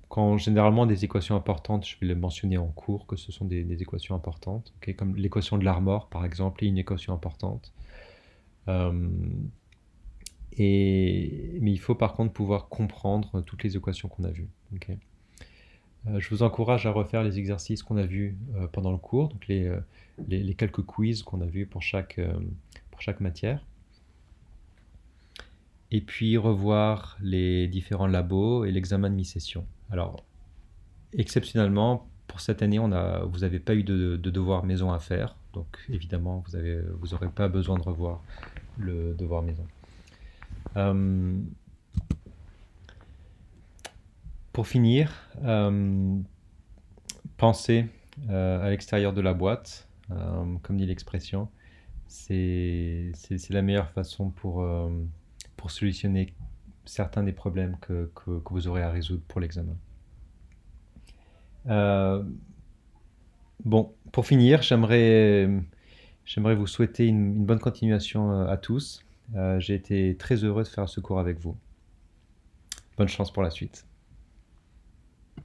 Speaker 1: Quand généralement des équations importantes, je vais les mentionner en cours, que ce sont des équations importantes, okay, comme l'équation de Larmor par exemple, est une équation importante. Mais il faut par contre pouvoir comprendre toutes les équations qu'on a vues. Okay. Je vous encourage à refaire les exercices qu'on a vus pendant le cours, donc les quelques quiz qu'on a vus pour chaque matière. Et puis revoir les différents labos et l'examen de mi-session. Alors, exceptionnellement, pour cette année, vous n'avez pas eu de devoir maison à faire, donc évidemment, vous n'aurez pas besoin de revoir le devoir maison. Pour finir, pensez à l'extérieur de la boîte, comme dit l'expression. C'est la meilleure façon pour solutionner certains des problèmes que vous aurez à résoudre pour l'examen. Bon, pour finir, j'aimerais vous souhaiter une bonne continuation à tous. J'ai été très heureux de faire ce cours avec vous. Bonne chance pour la suite.